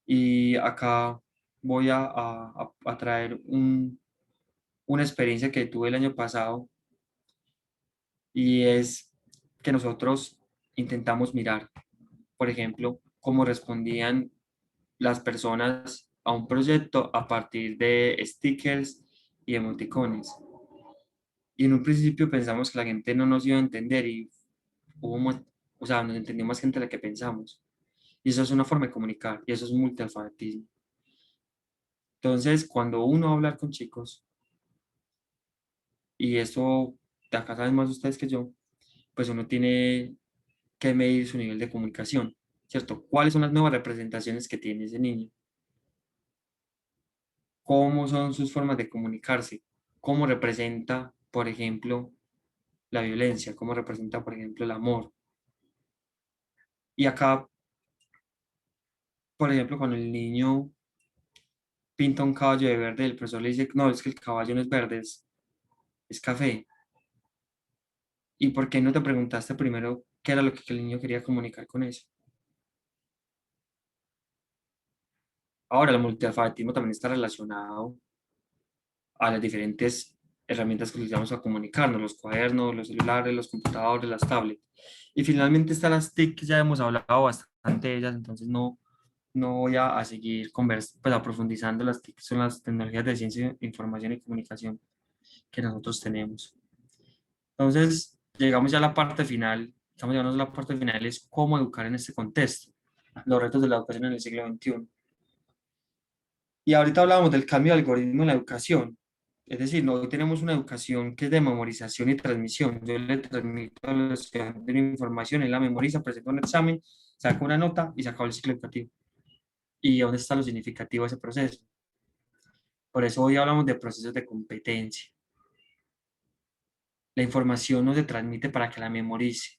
Y acá voy a traer una experiencia que tuve el año pasado, y es que nosotros intentamos mirar, por ejemplo, cómo respondían las personas a un proyecto a partir de stickers y emoticones. Y en un principio pensamos que la gente no nos iba a entender y o sea, nos entendió más gente de la que pensamos. Y eso es una forma de comunicar y eso es multialfabetismo. Entonces, cuando uno va a hablar con chicos, y eso de acá saben más ustedes que yo, pues uno tiene que medir su nivel de comunicación, ¿cierto? ¿Cuáles son las nuevas representaciones que tiene ese niño? ¿Cómo son sus formas de comunicarse? ¿Cómo representa, por ejemplo, la violencia? ¿Cómo representa, por ejemplo, el amor? Y acá por ejemplo, cuando el niño pinta un caballo de verde, el profesor le dice, no, es que el caballo no es verde, es café. ¿Y por qué no te preguntaste primero qué era lo que el niño quería comunicar con eso? Ahora, el multialfabetismo también está relacionado a las diferentes herramientas que utilizamos a comunicarnos, los cuadernos, los celulares, los computadores, las tablets. Y finalmente están las TIC, que ya hemos hablado bastante de ellas, entonces no voy a seguir pues, profundizando. Las TIC son las tecnologías de ciencia, información y comunicación que nosotros tenemos. Entonces, llegamos ya a la parte final. Estamos llegando a la parte final, es cómo educar en este contexto, los retos de la educación en el siglo XXI. Y ahorita hablábamos del cambio de algoritmo en la educación. Es decir, hoy tenemos una educación que es de memorización y transmisión. Yo le transmito a los estudiantes una información, él la memoriza, presenta un examen, saca una nota y se acabó el ciclo educativo. ¿Y dónde está lo significativo de ese proceso? Por eso hoy hablamos de procesos de competencia. La información no se transmite para que la memorice.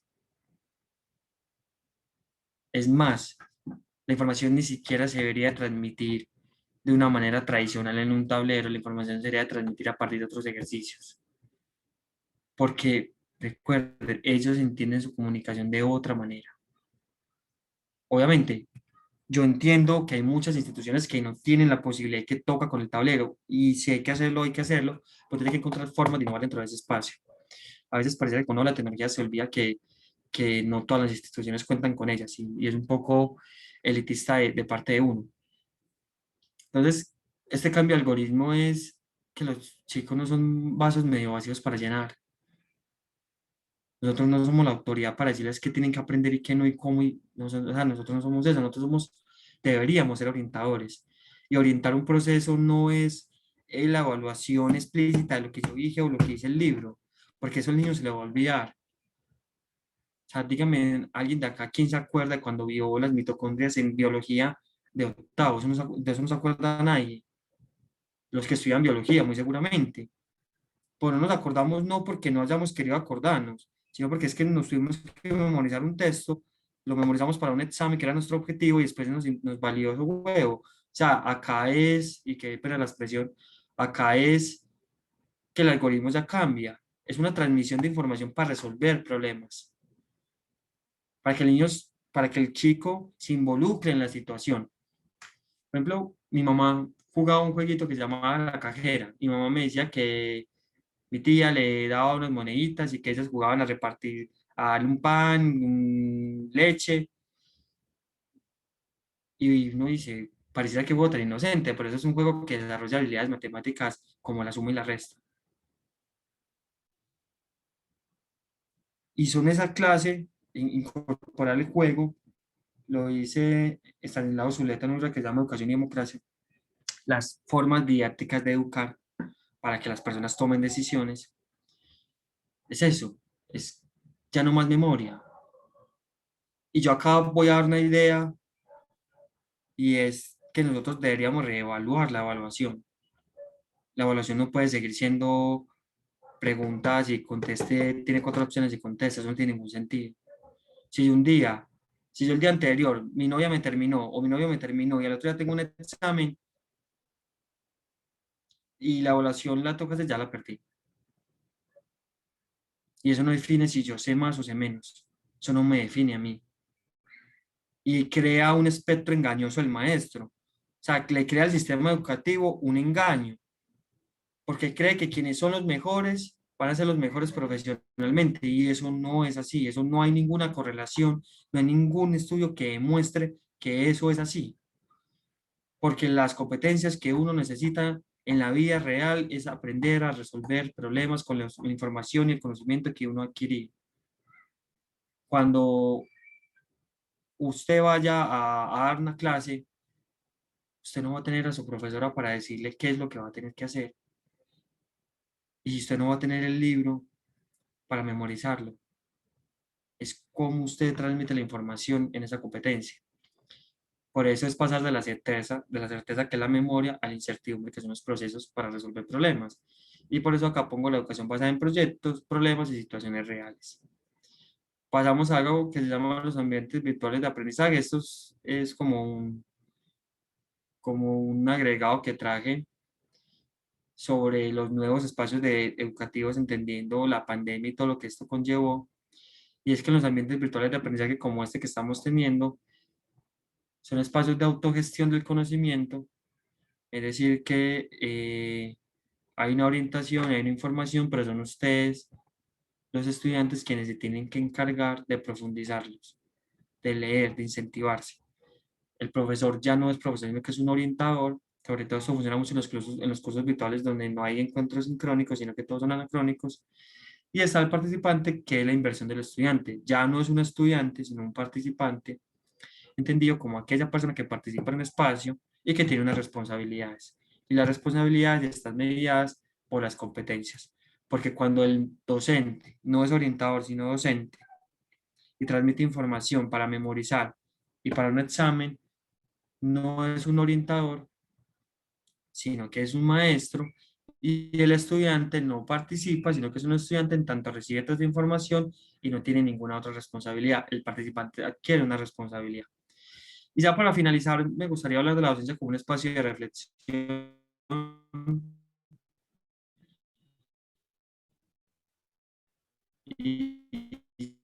Es más, la información ni siquiera se debería transmitir de una manera tradicional en un tablero. La información se debería transmitir a partir de otros ejercicios. Porque, recuerden, ellos entienden su comunicación de otra manera. Obviamente, yo entiendo que hay muchas instituciones que no tienen la posibilidad que toca con el tablero, y si hay que hacerlo, hay que hacerlo, pero tiene que encontrar formas de innovar dentro de ese espacio. A veces parece que cuando la tecnología se olvida que no todas las instituciones cuentan con ellas, y es un poco elitista de parte de uno. Entonces, este cambio de algoritmo es que los chicos no son vasos medio vacíos para llenar. Nosotros no somos la autoridad para decirles qué tienen que aprender y qué no y cómo. O sea, nosotros no somos eso, deberíamos ser orientadores. Y orientar un proceso no es la evaluación explícita de lo que yo dije o lo que dice el libro, porque eso al niño se le va a olvidar. O sea, dígame, alguien de acá, ¿quién se acuerda cuando vio las mitocondrias en biología de octavo? De eso no se acuerda nadie. Los que estudian biología, muy seguramente. Pues no nos acordamos no porque no hayamos querido acordarnos, sino porque es que nos tuvimos que memorizar un texto, lo memorizamos para un examen que era nuestro objetivo y después nos valió ese huevo. O sea, acá es, y que pero la expresión, acá es que el algoritmo ya cambia. Es una transmisión de información para resolver problemas, para que para que el chico se involucre en la situación. Por ejemplo, mi mamá jugaba un jueguito que se llamaba La Cajera. Mi mamá me decía que mi tía le daba unas moneditas y que ellas jugaban a repartir, a darle un pan, leche, y uno dice, pareciera que juego tan inocente, pero eso es un juego que desarrolla habilidades matemáticas como la suma y la resta. Y son esa clase, incorporar el juego, lo dice Estanislao Zuleta en un libro que se llama Educación y Democracia, las formas didácticas de educar para que las personas tomen decisiones. Es eso, es ya no más memoria. Y yo acá voy a dar una idea, y es que nosotros deberíamos reevaluar la evaluación. La evaluación no puede seguir siendo preguntas y conteste, tiene 4 opciones y contesta, eso no tiene ningún sentido. Si si yo el día anterior mi novia me terminó o mi novio me terminó y al otro día tengo un examen y la evaluación la tocas, ya la perdí. Y eso no define si yo sé más o sé menos. Eso no me define a mí. Y crea un espectro engañoso del maestro. O sea, le crea al sistema educativo un engaño, porque cree que quienes son los mejores van a ser los mejores profesionalmente, y eso no es así. Eso no hay ninguna correlación, no hay ningún estudio que demuestre que eso es así, porque las competencias que uno necesita en la vida real es aprender a resolver problemas con la información y el conocimiento que uno adquiere. Cuando usted vaya a dar una clase, usted no va a tener a su profesora para decirle qué es lo que va a tener que hacer, y usted no va a tener el libro para memorizarlo. Es cómo usted transmite la información en esa competencia. Por eso es pasar de la certeza que es la memoria, a la incertidumbre, que son los procesos para resolver problemas. Y por eso acá pongo la educación basada en proyectos, problemas y situaciones reales. Pasamos a algo que se llama los ambientes virtuales de aprendizaje. Esto es como como un agregado que traje sobre los nuevos espacios educativos, entendiendo la pandemia y todo lo que esto conllevó. Y es que en los ambientes virtuales de aprendizaje como este que estamos teniendo, son espacios de autogestión del conocimiento, es decir, que hay una orientación, hay una información, pero son ustedes, los estudiantes, quienes se tienen que encargar de profundizarlos, de leer, de incentivarse. El profesor ya no es profesor, sino que es un orientador. Sobre todo esto funciona mucho en los cursos virtuales donde no hay encuentros sincrónicos, sino que todos son anacrónicos. Y está el participante, que es la inversión del estudiante. Ya no es un estudiante, sino un participante, entendido como aquella persona que participa en un espacio y que tiene unas responsabilidades. Y las responsabilidades están mediadas por las competencias. Porque cuando el docente no es orientador, sino docente, y transmite información para memorizar y para un examen, no es un orientador, sino que es un maestro, y el estudiante no participa, sino que es un estudiante en tanto recibe toda esta información y no tiene ninguna otra responsabilidad. El participante adquiere una responsabilidad. Y ya para finalizar, me gustaría hablar de la docencia como un espacio de reflexión y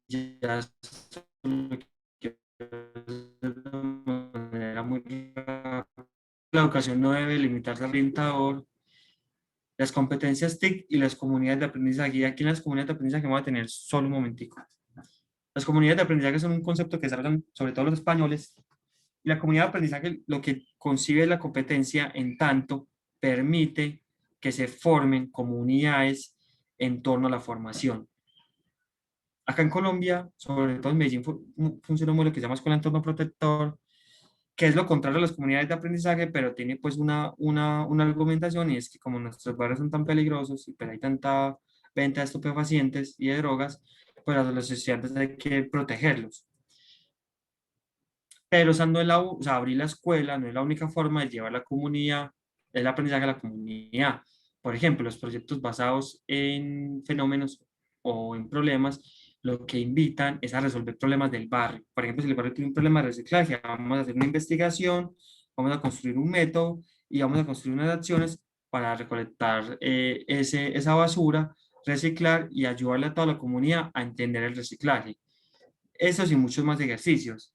ya solo quiero de manera muy rápida. La educación no debe limitarse al orientador, las competencias TIC y las comunidades de aprendizaje. Y aquí en las comunidades de aprendizaje vamos a tener solo un momentico. Las comunidades de aprendizaje son un concepto que desarrollan sobre todo los españoles. Y la comunidad de aprendizaje lo que concibe es la competencia en tanto permite que se formen comunidades en torno a la formación. Acá en Colombia, sobre todo en Medellín, funciona muy lo que se llama escuela entorno protector, que es lo contrario a las comunidades de aprendizaje, pero tiene pues una argumentación, y es que como nuestros barrios son tan peligrosos y pues hay tanta venta de estupefacientes y de drogas, pues a los estudiantes hay que protegerlos. Pero esa no es o sea, abrir la escuela no es la única forma de llevar la comunidad, el aprendizaje a la comunidad. Por ejemplo, los proyectos basados en fenómenos o en problemas, lo que invitan es a resolver problemas del barrio. Por ejemplo, si el barrio tiene un problema de reciclaje, vamos a hacer una investigación, vamos a construir un método y vamos a construir unas acciones para recolectar esa basura, reciclar y ayudarle a toda la comunidad a entender el reciclaje. Esos y muchos más ejercicios.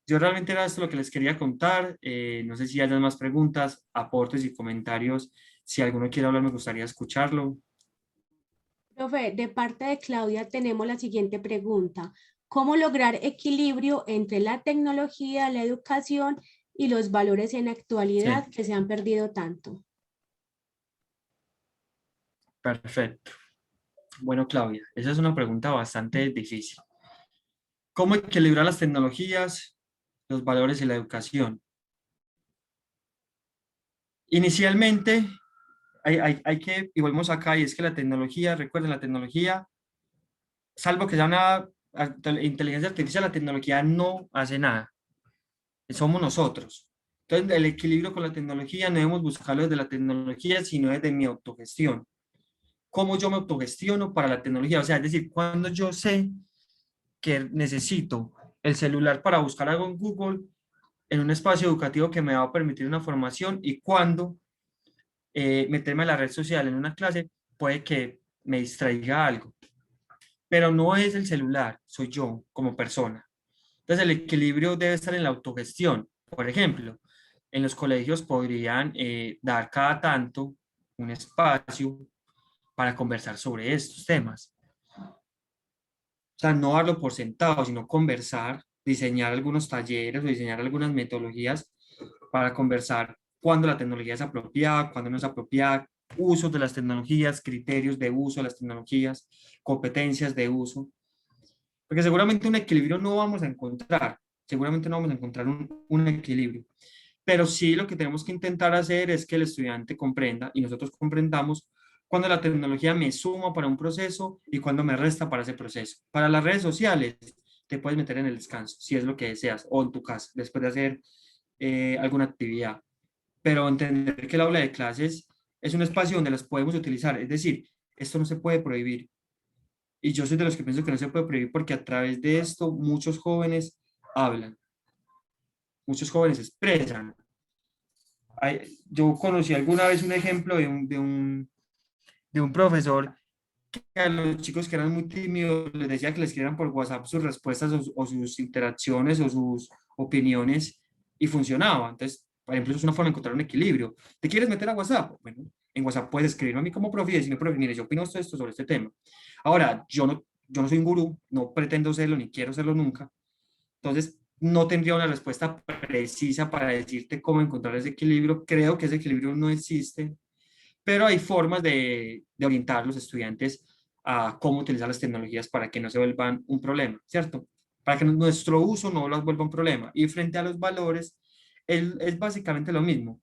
Yo realmente era esto lo que les quería contar. No sé si hay más preguntas, aportes y comentarios. Si alguno quiere hablar, me gustaría escucharlo. Profe, de parte de Claudia tenemos la siguiente pregunta. ¿Cómo lograr equilibrio entre la tecnología, la educación y los valores en actualidad Sí, que se han perdido tanto? perfecto. Bueno, Claudia, esa es una pregunta bastante difícil. ¿Cómo equilibrar las tecnologías, los valores y la educación? Inicialmente, hay que, y volvemos acá, y es que la tecnología, recuerden, la tecnología, salvo que sea una inteligencia artificial, la tecnología no hace nada. Somos nosotros. Entonces, el equilibrio con la tecnología no debemos buscarlo desde la tecnología, sino desde mi autogestión. ¿Cómo yo me autogestiono para la tecnología? O sea, es decir, cuando yo sé que necesito el celular para buscar algo en Google, en un espacio educativo que me va a permitir una formación, y cuando meterme a la red social en una clase puede que me distraiga algo. Pero no es el celular, soy yo como persona. Entonces, el equilibrio debe estar en la autogestión. Por ejemplo, en los colegios podrían dar cada tanto un espacio para conversar sobre estos temas. O sea, no darlo por sentado, sino conversar, diseñar algunos talleres o diseñar algunas metodologías para conversar cuándo la tecnología es apropiada, cuándo no es apropiada, usos de las tecnologías, criterios de uso de las tecnologías, competencias de uso. Porque seguramente un equilibrio no vamos a encontrar, seguramente no vamos a encontrar un equilibrio. Pero sí lo que tenemos que intentar hacer es que el estudiante comprenda y nosotros comprendamos cuando la tecnología me suma para un proceso y cuando me resta para ese proceso. Para las redes sociales te puedes meter en el descanso, si es lo que deseas, o en tu casa, después de hacer alguna actividad. Pero entender que el aula de clases es un espacio donde las podemos utilizar. Es decir, esto no se puede prohibir. Y yo soy de los que pienso que no se puede prohibir porque a través de esto muchos jóvenes hablan, muchos jóvenes expresan. Yo conocí alguna vez un ejemplo de un profesor que a los chicos que eran muy tímidos les decía que les escribieran por WhatsApp sus respuestas o sus interacciones o sus opiniones y funcionaba. Entonces, por ejemplo, es una forma de encontrar un equilibrio. ¿Te quieres meter a WhatsApp? Bueno, en WhatsApp puedes escribirme a mí como profe y decirme, profe, mire, yo opino esto sobre este tema. Ahora, yo no soy un gurú, no pretendo serlo ni quiero serlo nunca. Entonces, no tendría una respuesta precisa para decirte cómo encontrar ese equilibrio. Creo que ese equilibrio no existe, pero hay formas de orientar a los estudiantes a cómo utilizar las tecnologías para que no se vuelvan un problema, ¿cierto? Para que nuestro uso no las vuelva un problema. Y frente a los valores, es básicamente lo mismo.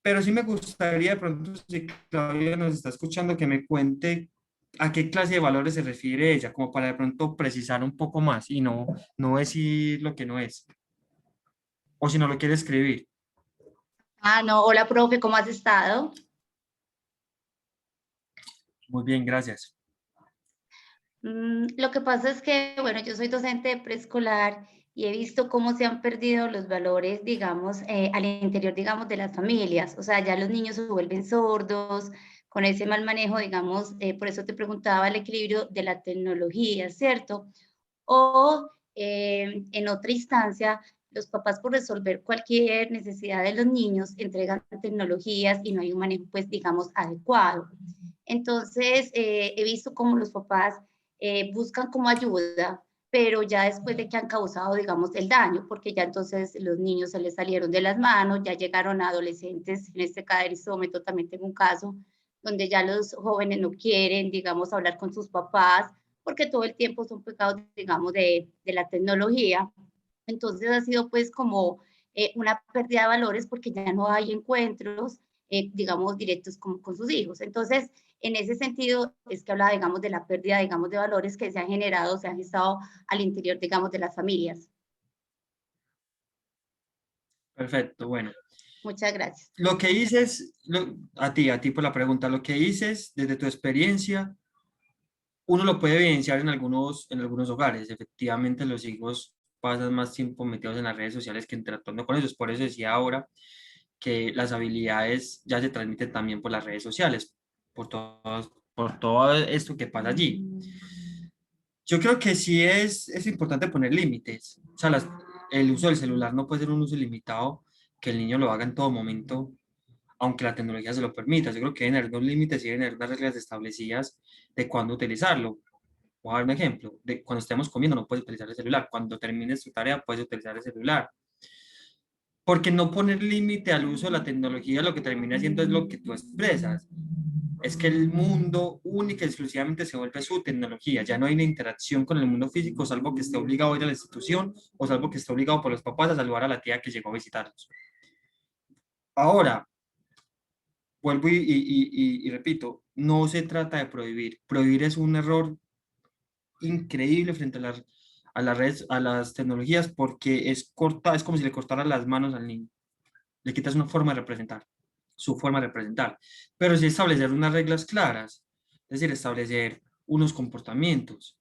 Pero sí me gustaría de pronto, si Claudia nos está escuchando, que me cuente a qué clase de valores se refiere ella, como para de pronto precisar un poco más y no decir lo que no es. O si no lo quiere escribir. Ah, no, hola profe, ¿cómo has estado? Muy bien, gracias. Lo que pasa es que, bueno, yo soy docente de preescolar y he visto cómo se han perdido los valores, digamos, al interior, digamos, de las familias. O sea, ya los niños se vuelven sordos con ese mal manejo, digamos, por eso te preguntaba el equilibrio de la tecnología, ¿cierto? O en otra instancia, los papás por resolver cualquier necesidad de los niños entregan tecnologías y no hay un manejo, pues, digamos, adecuado. Entonces, he visto cómo los papás buscan como ayuda, pero ya después de que han causado, digamos, el daño, porque ya entonces los niños se les salieron de las manos, ya llegaron a adolescentes, en este caderizómetro también tengo un caso, donde ya los jóvenes no quieren, digamos, hablar con sus papás, porque todo el tiempo son pegados, digamos, de la tecnología. Entonces ha sido pues como una pérdida de valores porque ya no hay encuentros, digamos, directos con sus hijos. Entonces, en ese sentido es que habla, digamos, de la pérdida, digamos, de valores que se han generado, se han gestado al interior, digamos, de las familias. Perfecto, bueno. Muchas gracias. Lo que dices, a ti por la pregunta, lo que dices desde tu experiencia, uno lo puede evidenciar en algunos hogares. Efectivamente, los hijos pasan más tiempo metidos en las redes sociales que interactuando con ellos. Por eso decía ahora que las habilidades ya se transmiten también por las redes sociales, por todo esto que pasa allí. Yo creo que sí es importante poner límites. O sea, el uso del celular no puede ser un uso ilimitado, que el niño lo haga en todo momento, aunque la tecnología se lo permita. Yo creo que deben haber unos límites y deben haber unas reglas establecidas de cuándo utilizarlo. Voy a dar un ejemplo. De cuando estemos comiendo no puedes utilizar el celular. Cuando termines tu tarea puedes utilizar el celular. Porque no poner límite al uso de la tecnología lo que termina haciendo es lo que tú expresas. Es que el mundo única y exclusivamente se vuelve su tecnología. Ya no hay una interacción con el mundo físico, salvo que esté obligado a ir a la institución o salvo que esté obligado por los papás a saludar a la tía que llegó a visitarlos. Ahora, vuelvo y repito, no se trata de prohibir. Prohibir es un error increíble frente a las redes, a las tecnologías, porque es como si le cortaran las manos al niño. Le quitas una forma de representar, su forma de representar. Pero sí establecer unas reglas claras, es decir, establecer unos comportamientos.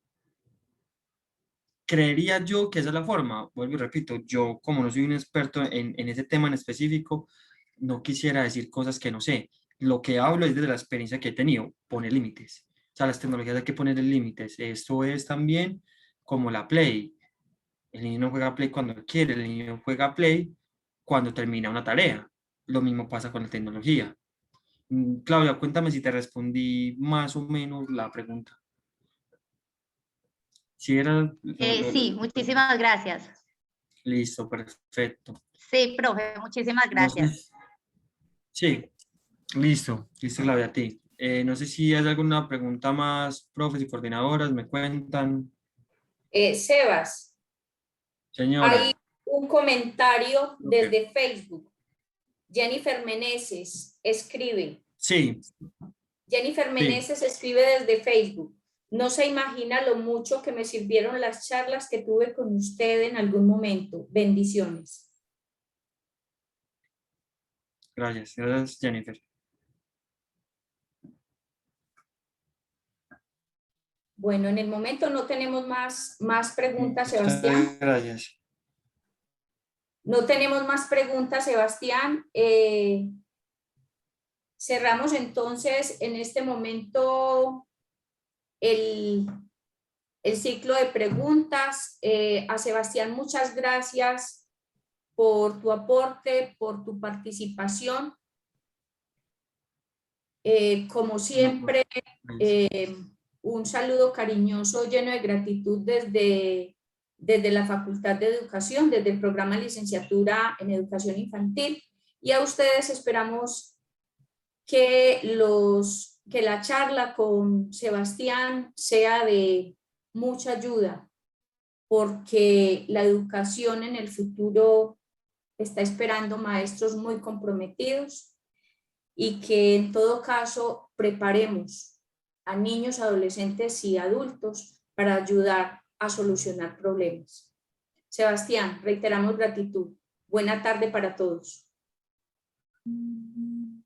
Creería yo que esa es la forma. Vuelvo y repito, yo como no soy un experto en ese tema en específico, no quisiera decir cosas que no sé. Lo que hablo es desde la experiencia que he tenido, poner límites. O sea, las tecnologías hay que poner límites. Esto es también como la Play. El niño no juega Play cuando quiere, el niño juega Play cuando termina una tarea. Lo mismo pasa con la tecnología. Claudia, cuéntame si te respondí más o menos la pregunta. Si era... Sí, muchísimas gracias. Listo, perfecto. Sí, profe, muchísimas No sé, gracias. sí, listo, Claudia, a ti. No sé si hay alguna pregunta más, profes y coordinadoras, me cuentan. Sebas, hay Señora, un comentario ok. desde Facebook. Jennifer Meneses escribe. Sí, Jennifer sí, Meneses escribe desde Facebook. No se imagina lo mucho que me sirvieron las charlas que tuve con usted en algún momento. Bendiciones. gracias, Jennifer. Bueno, en el momento no tenemos más preguntas, Muchas Sebastián. gracias. No tenemos más preguntas, Sebastián. Cerramos entonces en este momento el ciclo de preguntas. A Sebastián, muchas gracias por tu aporte, por tu participación. Como siempre, un saludo cariñoso lleno de gratitud desde la Facultad de Educación, desde el programa de licenciatura en Educación Infantil, y a ustedes esperamos que la charla con Sebastián sea de mucha ayuda, porque la educación en el futuro está esperando maestros muy comprometidos, y que en todo caso preparemos a niños, adolescentes y adultos para ayudar a solucionar problemas. Sebastián, reiteramos gratitud. Buena tarde para todos.